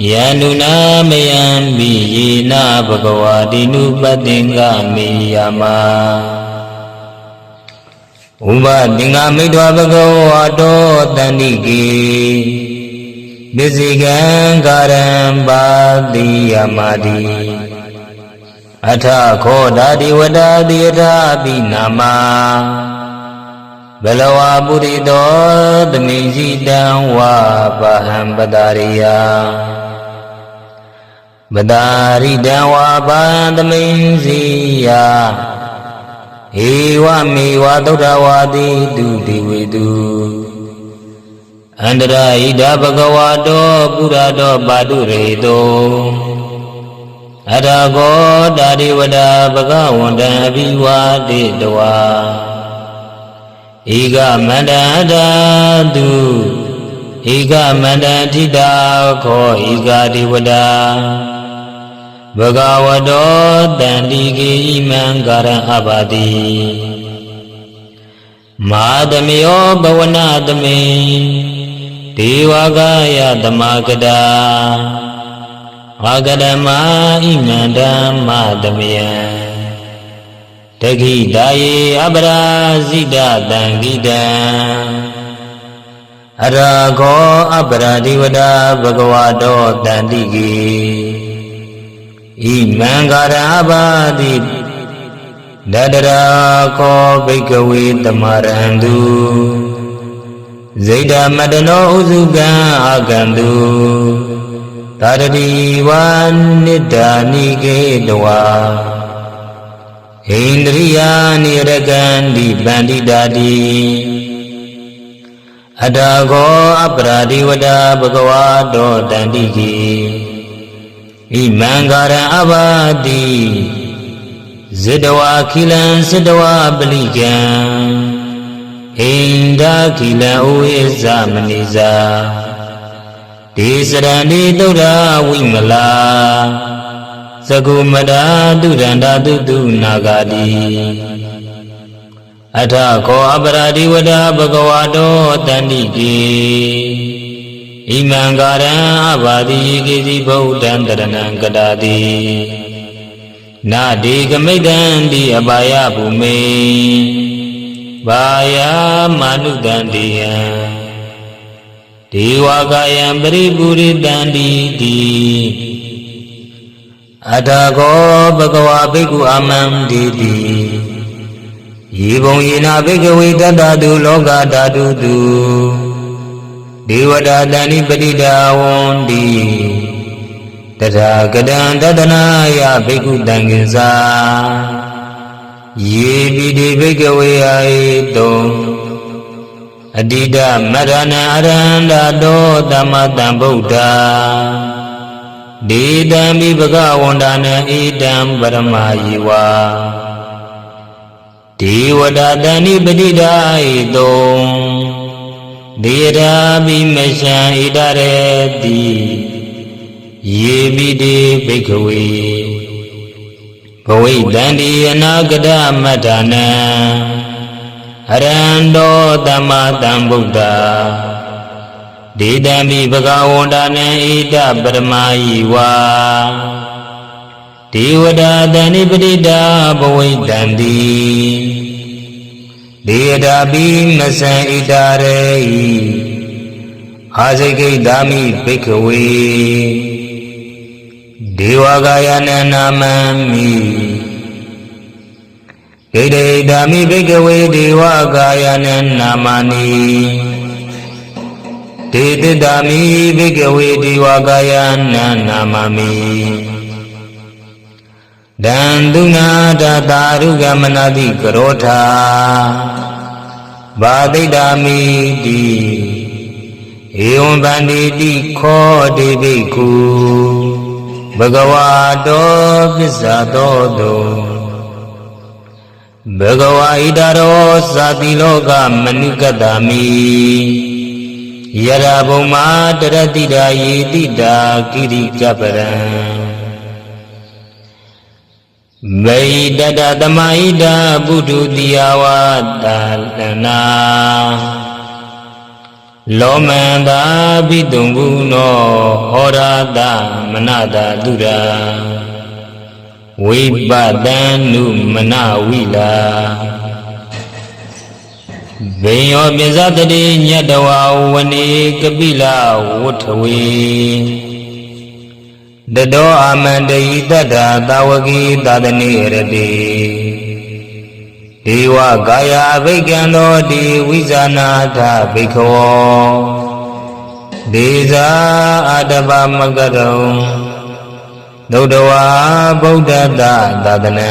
S1: ယန္တုနာမယံပိယေနဘဂဝါတိနုပတ္တင်္ဂမေယမဥပသင်္ဃမိတ္တဘဂဝါတောတန္တိကေပစ္စည်းကံကာရံပါတိယမတိအထခောဓာတိဝတ္တိယထာပိနာမဘလဝပုရိတောသမိစီတံဝါပဟံပတာရိယပတာရိတံဝါပဟံသမိစီယဧဝမေဝသုဒ္ဓဝါတိတုတိဝေတုအန္တရာဣဒဘဂဝါတောပုရတောပါတုရေတောအရဂောတာရိဝဒဘဂဝန္တံအဘိဝါတိတဝါဧကမန္တတာတုဧကမန္တထိတာခောဧကတိဝဒဘဂဝတောတန္တိကေဣမံကာရံအဘာတိမာသမေယောဘဝနာသမေဒေဝကာယသမဂတာအာဂရမဣမန္တမသမေယံတခိတာယေအပရာဇိတတံဂိတံအရာခောအပရာဒီဝဒဘဂဝတောတန္တိကေဣမံကာရအဘာတိဒတရာခောဘိကဝေတမရန္တုဇိတမတနောဥစုကံအာကန္တုသာရတိဝါနိဒာနိကေတဝါဣန္ဒရိယာနိရကန္တိပန္တိတာတိအတ္တခောအပရာဒီဝဒဘဂဝါတောတန္တိကေဣမံကာရံအဘာတိဇိတဝါခိလံဇိတဝါပလိကံဣန္ဒခိလံဥဝိဇမနိဇာဒေစရဏိတုဒ္ဓဝိမလာသကုမတာတုရန္တာတုတုနာဂာတိအထခောအပရာဒီဝဒဘဂဝါတောတန္တိကေဣမံကာရံအဘာတိကေစီဗုဒ္ဓံတရဏံကတာတိနာတိကမိတံတိအပါယဘူမေဘာယမာနုတံတိယံဒေဝကာယံပရိပုရိတံတိတိအတ္တခောဘဂဝါဘိက္ခုအမံတိတိယေဘုံယေနာဘိကဝေတတ္တတုလောကဓာတုတုဒေဝတာတဏိပတိတာဝန္တိတထာဂတံတတနာယဘိက္ခုတံကိသာယေပိတိဘိကဝေအာဟိတောအတိတမရဏအရန္တတောသမ္မတံဗုဒ္ဓဒေတံမိဘဂဝန္တနံဣတံပရမယေဝဒေဝတာတဏိပတိတာဟိတောဒေရာပိမရှံဣတရေတိယေပိတိဘိက္ခဝေဘဝိတန္တိအနာဂတမတ္ထနံအရန္တောသမ္မာသမ္ဗုဒ္ဓဒေတံပိဘဂဝန္တနံဣတပရမယေဝဒေဝတာတဏိပတိတာဘဝိတန္တိဒေတာပိမစံဣတာရေအာဇိကိဓာမိဘိက္ခဝေဒေဝကာယနနာမံမိဣတိဓာမိဘိက္ခဝေဒေဝကာယနနာမနိဒေတဓာမိဘိက္ခဝေဒေဝကာယနနာမမိဒံတုနာတတာရုကမနတိကရောထာဘာတိတာမိတိဧဝံဗန္တိတိခောတိဘိက္ခုဘဂဝါတောပစ္ဆာတောတု Bhagava idaro sati loka manikatami Yara bhuma taratida yedida kiri kaparam Vaidada damaida buddhu diyawata lana Lomanda bidunguno horada manada dura Vibadanu manawila Vinyo bizatari nyadawa wani kabila wuthawi Dado amandai dada dawagi dadani radi Dewa gaya vikando di wizanatha bhikkhavo Deza adaba magadam Dodawa Buddha dadana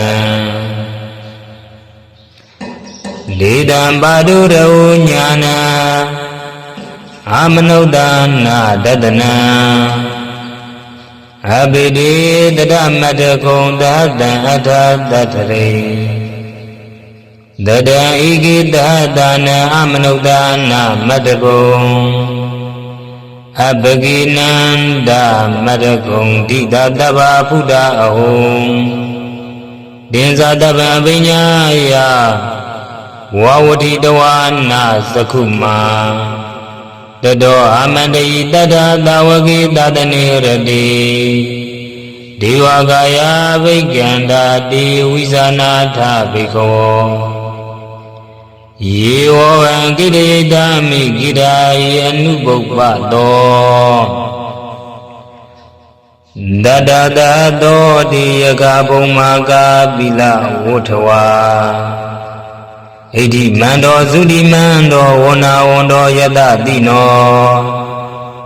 S1: Lidam badura unyana Amanodana dadana Abidi dadamadakung dadan adadatari Dada igi dadana amanodana madakung Abhaginanda madakung didadava buddha ahum Dinsadava vinyaya Wawati dawana sakuma Dado amandai dada dawagi dadani radi Diwagaya vikanda di wizanatha bhikkhavo Yevo angidami girai anubhupado Dada dado diyaga bhumaga bila wuthawa Edi mando zudi mando wona wondo yada dino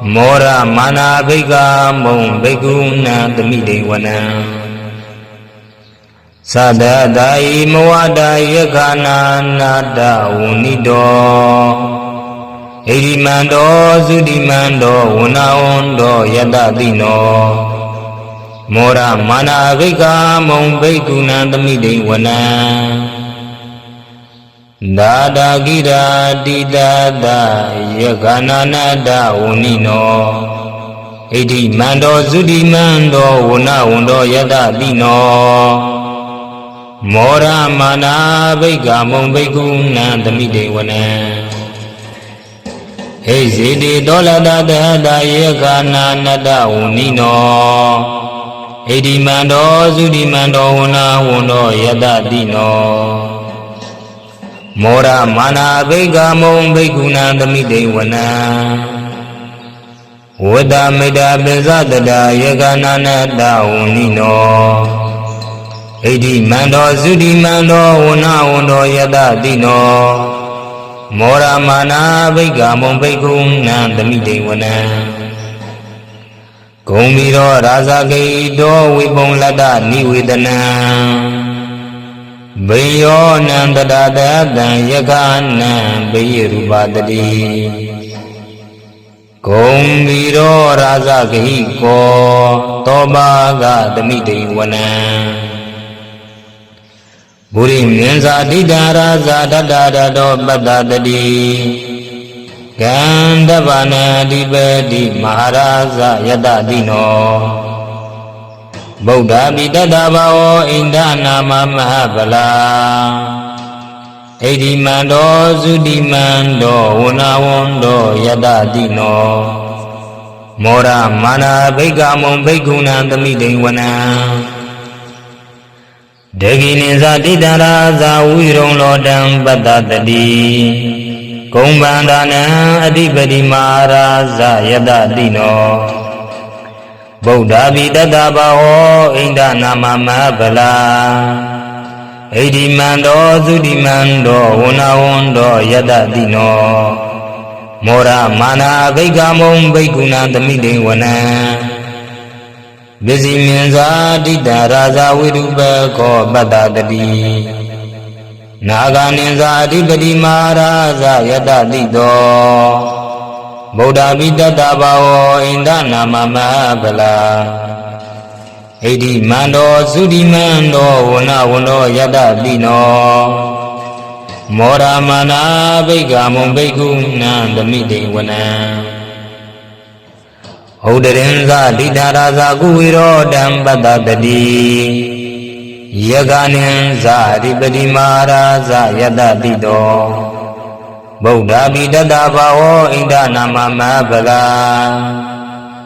S1: Mora mana bhika mung bhikkhuna dhamidevana Sadadai mawada yakana nada unido Edimando zudimando unaondo yadadino Mora mana vika mung bhikkhuna dhamidevana Dada gira didada yakana nada unino Edimando zudimando unaondo yadadino Mora mana vika mung bhikkhuna dhamidevana Hey Siddhi dolada dada yakana nada unino Edimando zudimando una uno yadadino Mora mana vika mung bhikkhuna dhamidevana Vada meda bezadada yakana nada unino Edi mando zudi mando una uno yada dino Mora mana vika mung bhikkhuna dhamidevana Kumbiro rasa keido vipung lada nivedana Bhiyo nandada dadan yakana bhirupadadi Kumbiro rasa keiko tobaga dhamidevana Buri minsa didara zadada do badadadi Gandavana dibedi maharaja yadadino Buddha bidadavao indana mahabala Edimando zudimando unawondo yadadino Mora mana vika mung bhikkhuna dhamidevana Dagini didara za wirong lodang badadadi Kumbandana adipadi maharaja yadadino Buddha bidadavao indana mahabala Edimando zudimando unawondo yadadino Mora mana vika mung bhikkhuna dhamidevana Visiminsa didara za wirubhakho badadadi Naganinsa adipadi maharaja yadadito Buddha bidadavao indana mahabala Edi mando sudi mando wana wano yada dino Mora mana bega mumbeku nandamide wana Udarenza didaraza kuwiro dambada dadi Yaganinza ribadi maraza yada dido Buddha bidada bao ida nama mabala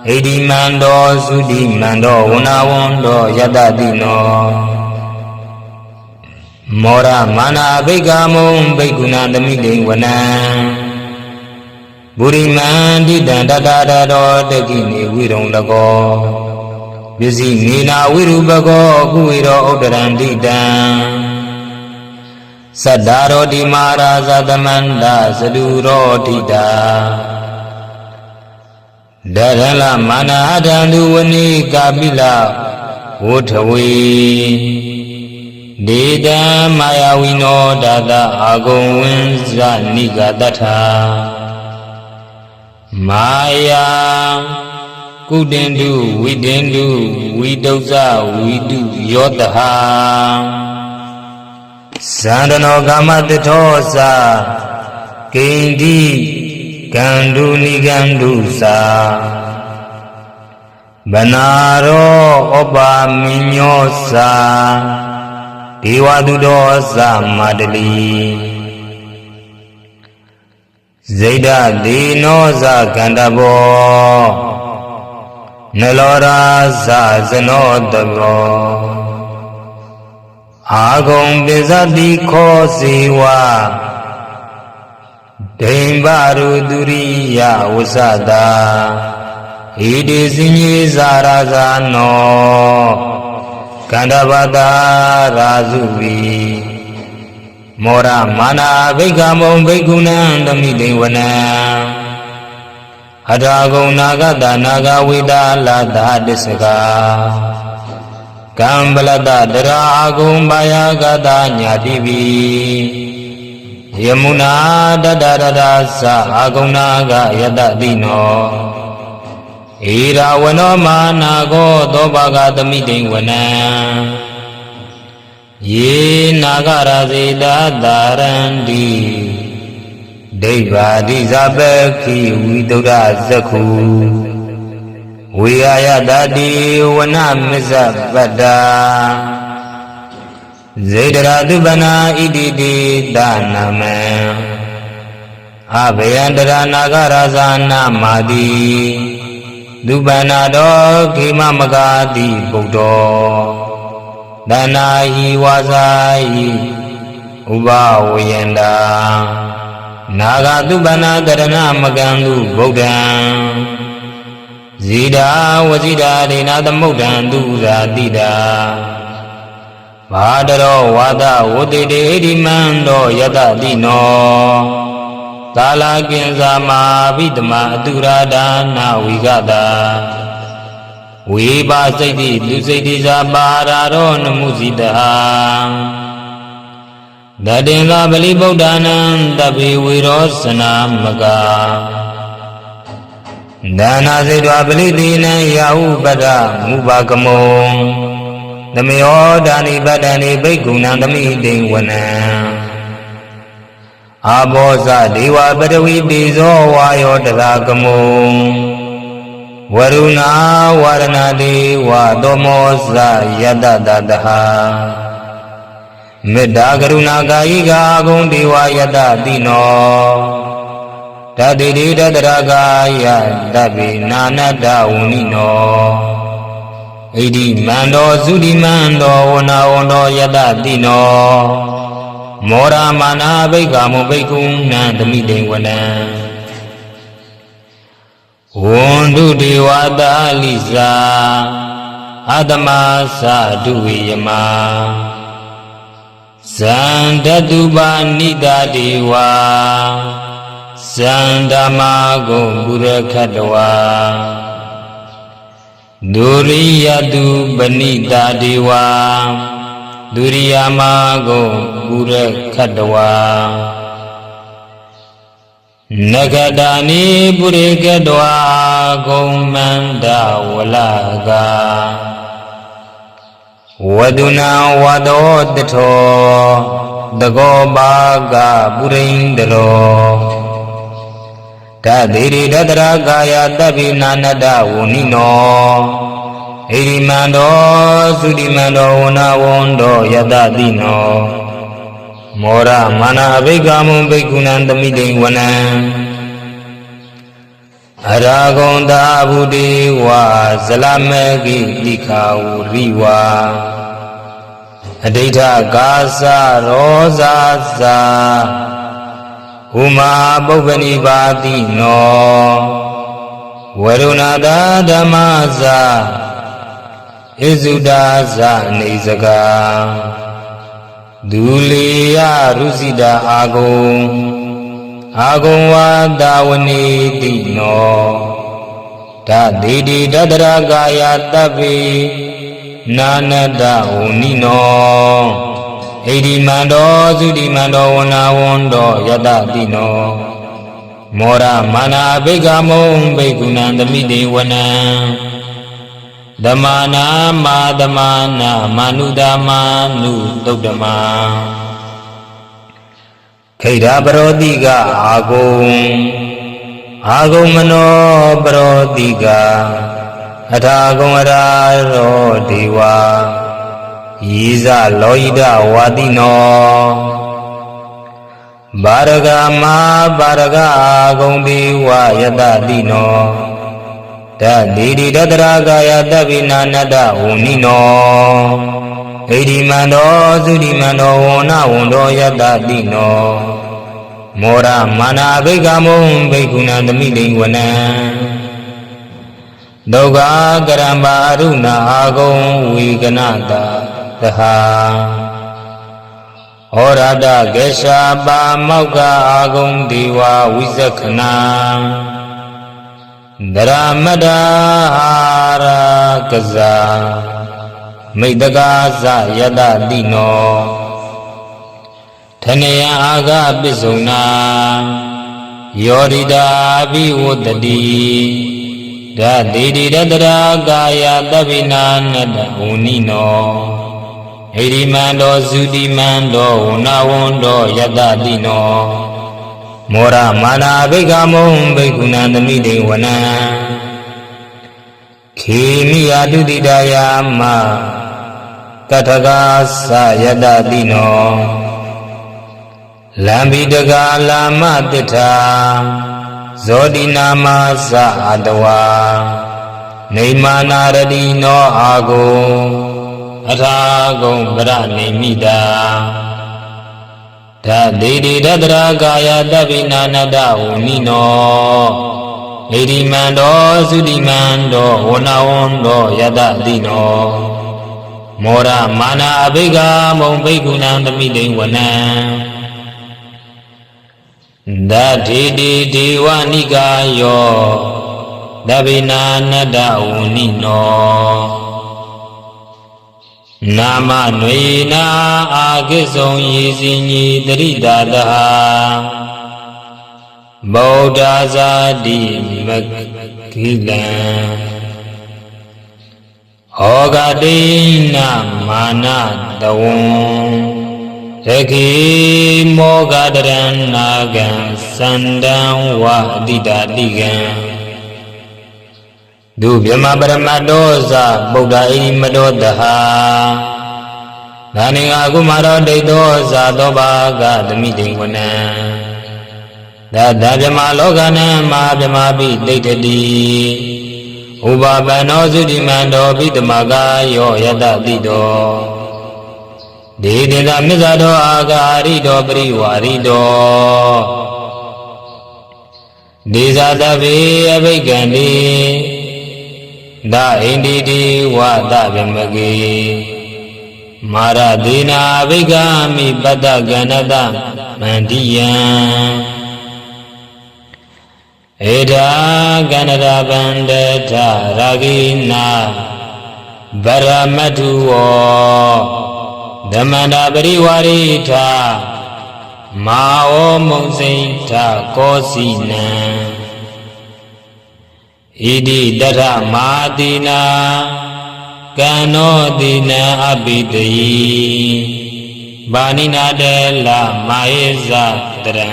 S1: Edi mando sudi mando wana wando yada dino Mora mana bega mumbeku nandamide wana Buriman di danda do degini wirong lago Bisi mina wiru bago kuwiro odaran di dan Sadaro di mara zadamanda saduro di da Dadala mana adandu wani kabila Wutawi Dida maya wino dada agung winza niga data Maya Kudendu Widendu Widoza Widu Yodaha Sandano Gamatitosa Kendi Gandu Nigandusa Banaro Oba Minyosa Diwadudosa Madali Zaida dinoza gandabo Nalora za zanodabo Agong bezadi khosiwa Deimbaru duriya usada Idi sinyi zarazano Gandabada razuvi Mora mana vega mumbegunan damide wana Adagung nagada naga wida lada desaga Kambalada dara agung baya gada nyadivi Yamuna dadada sa agung naga yada dino Ira wano mana go dobaga damide wana Ye nagara zeda darandi Deva di zabeki widura zaku Wiyaya dadi wana mizabada Zedara dubana ididi daname Abhayandara nagara zana madi Dubana do kima magadi buddho Danahi wazahi Uba wayanda Naga dubana darana magandu Buddhan Zida wazida dena damudhan duza dida Vadaro wada wudide edimando yada dino Tala kinza ma vidma durada na wigada Wiba saidi lusaidi zabararo namuzida Dadinga bali Buddhanan tabi wirosana maga Dana zidwa bali dina yahu bada mubagamo Namiyo dani badani baikunan dami dingwana Aboza dewa badawi bizo wayo dalagamo Waruna warana dewa domoza yada dadaha Medda garuna gaiga agung dewa yada dino Tadidi dadaraga yadabi nanada unino Edi mando zudi mando wana ono yada dino Mora mana bega mo begung nandamide wana Wondu dewa dalisa Adama saduwiyama Sandaduba nida dewa Sandama gongura kadwa Duriyadu banida dewa Duriyama gongura kadwa Nagadani Burikadwa Gomanda Walaga Waduna wado tito Dago baga purindro Tadiri dadra gaya tabi nanada unino Irimando sudimando una wondo yadadino Mora mana vegamu vegunandamide wanam Aragonda budiwa zalamegi dikauriwa Adita gasa rosa za Uma bogani badino Warunada damaza Izudaza nizaga Duliya rusida Agung wadawani dino Ta didi dadra gaya tabi Nanada unino Edi mando zudi mando wana wondo yada dino Mora mana begamo begunandamide wana Damana madamana manudamanu dogdama Kaida barodiga Agung mano barodiga Atagung araro diwa Iza loida wadino Baraga agung diwa yada dino Da didi dadraga yada binanada unino Edi mando zudi mando ona undo yada dino Mora mana begamum begunandamide wana Doga garamba aruna agung wiganada daha Orada gesha ba mauga agung diwa wizakana Dharamada hara kaza Maidagaza yada dino Thanaya aga bizuna Yorida biwodadi Da didi dadra gaya dabina nada unino Irimando zudimando unawondo yada dino Mora mana begamum begunandamide wana Kimi adudidaya ma Katagasa yada dino Lambidaga lama tita Zodinama sa adawa Neimana radino ago Atagong baranimida Da didi dadra gaya dabina nada unino Irimando sudimando ona wondo yada dino Mora mana abega mombegunandamide wana Da didi diwaniga yo Dabina nada unino Nama nuina agizong yizinyi dridadaha Bauda zadi makilan Ogadina mana dawun Reki mogadaran nagan sandan wa didadigan Du Vyama Paramadosa Buddha Imadodaha Naninga Kumaro Dedosa Dobaga Damide Wana Dada Vyama Logana Ma Vyama Bidetadi Uba Bano Sudimando Bidamaga Yo Yada Dido Didinda Mizado Agarido Priwarido Dizadavi Avigandi Da indidi wa da vimagi Maradina vigami badaganada mandiyan Eda ganada bandeta ragina Baramatuo Damanda bariwarita Mao mungsinta kosina Idi dara madina ကံနောတိနံအပိတိပါဏိနာတေလမာဟိဇတရံ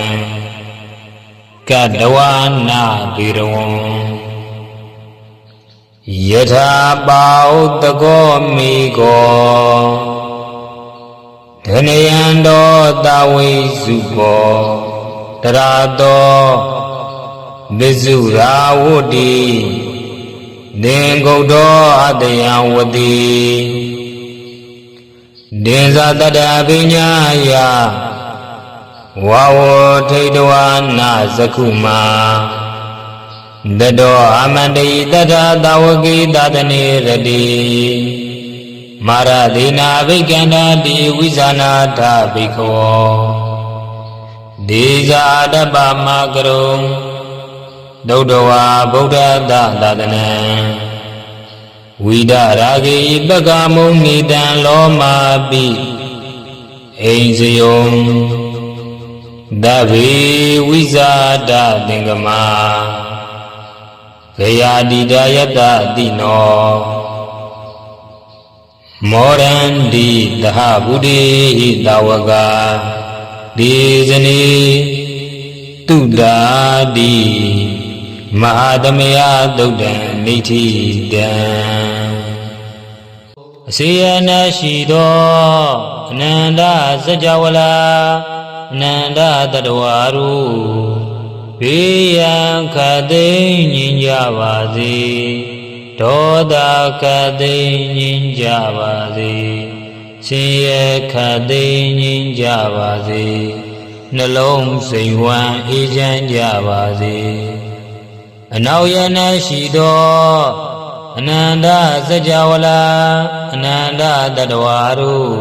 S1: ကတဝနာဘိရဝံယထာပါဥတကောမိကောဓနယံတောတဝိစုကောတရာတောမစ္စုရာဝတ္တိဒင်္ဂုတ်တောအတယံဝတိဒင်္ဇတတအပိညာယဝဝထိတဝနာဇခုမာတတောအမန္တိတထာသဝကိတတနေရတိမာရဒေနာဘိကန္တာတိဝိဇာနာထဘိခောဒေဇာတပ္ပမကရုံဒုဒ္ဓဝါဗုဒ္ဓတသာသနံဝိဒရာဂိပကမုံနိတံလောမာပိအိဉ္စယုံဒဗေဝိဇာတသင်္ကမာဂယာတိတယတတိနောမောရန္တိသဟဗုဒိတဝကဒေဇနေတုဒ္ဓာတိမဟာသမယသုတ်တံနိဋ္ဌိတံအစေယနာရှိသောအနန္တစကြဝဠာအနန္တတတဝါတို့ဘေးရန်ခတ်သိမ်းငြိမ်းကြပါစေဒေါသခတ်သိမ်းငြိမ်းကြပါစေဆင်းရဲခတ်သိမ်းငြိမ်းကြပါစေနှလုံးစိမ်ဝမ်းအေးချမ်းကြပါစေအနောက်ယနာရှိသောအနန္တစကြဝဠာအနန္တတတဝါတို့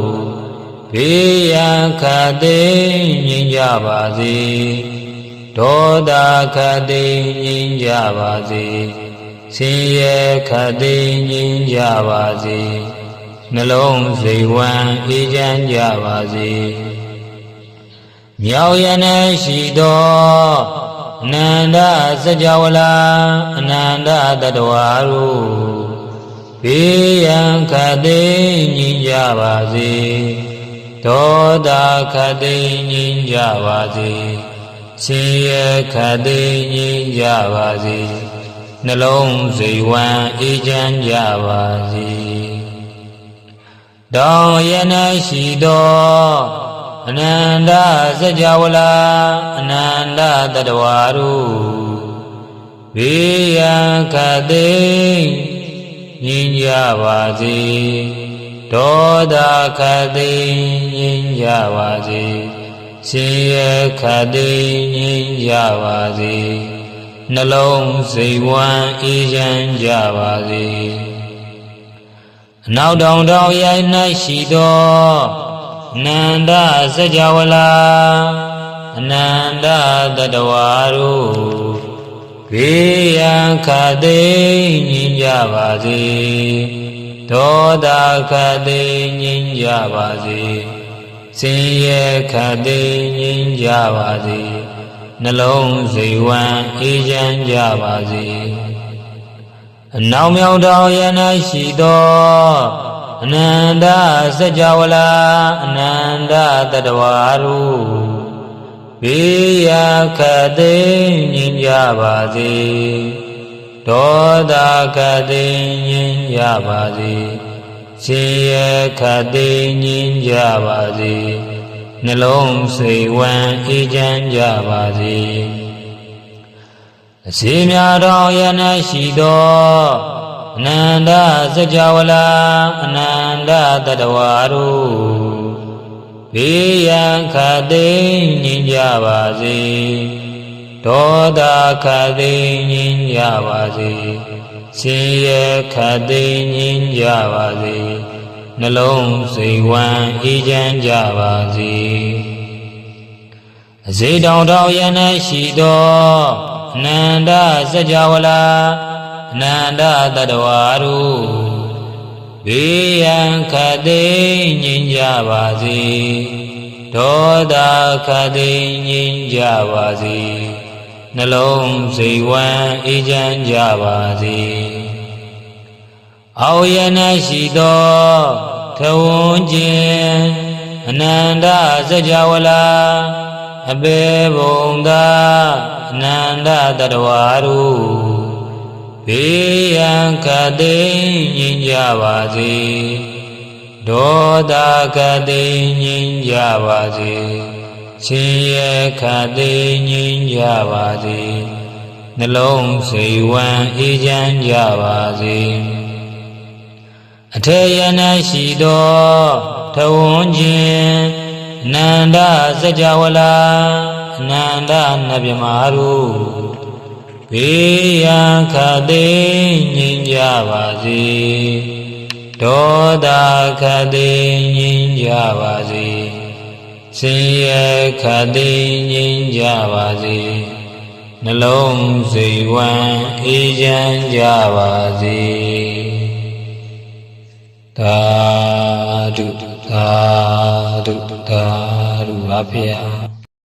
S1: ဘေးရန်ခတ်သိမ်းငြိမ်းကြပါစေဒေါသခတ်သိမ်းငြိမ်းကြပါစေဆင်းရဲခတ်သိမ်းငြိမ်းကြပါစေနှလုံးစိမ်ဝမ်းအေးချမ်းကြပါစေမြောက်ယနာရှိသောအနန္တစကြဝဠာအနန္တတတဝါတို့ဘေးရန်ခတ်သိမ်းငြိမ်းကြပါစေဒေါသခတ်သိမ်းငြိမ်းကြပါစေဆင်းရဲခတ်သိမ်းငြိမ်းကြပါစေနှလုံးစိမ်ဝမ်းအေးချမ်းကြပါစေတောင်ယနာရှိသောအနန္တစကြဝဠာအနန္တတတဝါတို့ဘေးရန်ခတ်သိမ်းငြိမ်းကြပါစေဒေါသခတ်သိမ်းငြိမ်းကြပါစေဆင်းရဲခတ်သိမ်းငြိမ်းကြပါစေနှလုံးစိမ်ဝမ်းအေးချမ်းကြပါစေအနောက်တောင်တောင်ရိုင်း၌ရှိသောအနန္တစကြဝဠာအနန္တတတဝါတို့ဘေးရန်ခတ်သိမ်းငြိမ်းကြပါစေဒေါသခတ်သိမ်းငြိမ်းကြပါစေဆင်းရဲခတ်သိမ်းငြိမ်းကြပါစေနှလုံးစိမ်ဝမ်းအေးချမ်းကြပါစေအနောက်မြောက်တောင်ယနာရှိသောအနန္တစကြဝဠာအနန္တတတဝါတို့ဘေးရန်ခတ်သိမ်းငြိမ်းကြပါစေဒေါသခတ်သိမ်းငြိမ်းကြပါစေဆင်းရဲခတ်သိမ်းငြိမ်းကြပါစေနှလုံးစိမ်ဝမ်းအေးချမ်းကြပါစေအစေမြတော်ယနာရှိသောအနန္တစကြဝဠာအနန္တတတဝါတို့ဘေးရန်ခတ်သိမ်းငြိမ်းကြပါစေဒေါသခတ်သိမ်းငြိမ်းကြပါစေဆင်းရဲခတ်သိမ်းငြိမ်းကြပါစေနှလုံးစိမ်ဝမ်းအေးချမ်းကြပါစေအစေတောင်တောင်ယနာရှိသောအနန္တစကြဝဠာအနန္တတတဝါတို့ဘေးရန်ခတ်သိမ်းငြိမ်းကြပါစေဒေါသခတ်သိမ်းငြိမ်းကြပါစေနှလုံးစိမ်ဝမ်းအေးချမ်းကြပါစေ အောယနာရှိသောထဝန်းခြင်းအနန္တစัจ java လာအပေဘုံသာအနန္တတတဝါတို့ဘေးရန်ခတ်သိမ်းငြိမ်းကြပါစေဒေါသခတ်သိမ်းငြိမ်းကြပါစေရှင်ရဲ့ခတ်သိမ်းငြိမ်းကြပါစေနှလုံးစိတ်ဝမ်းအေးချမ်းကြပါစေအထေယနာရှိသောထဝန်းခြင်းအနန္တစัจ java လာအနန္တနတ်မြမာတို့ဘေးရန်ခတ်သိမ်းငြိမ်းကြပါစေဒေါသခတ်သိမ်းငြိမ်းကြပါစေဆင်းရဲခတ်သိမ်းငြိမ်းကြပါစေနှလုံးစိတ်ဝမ်းအေးချမ်းကြပါစေသာဓုသာဓုသာဓုပါဗျာ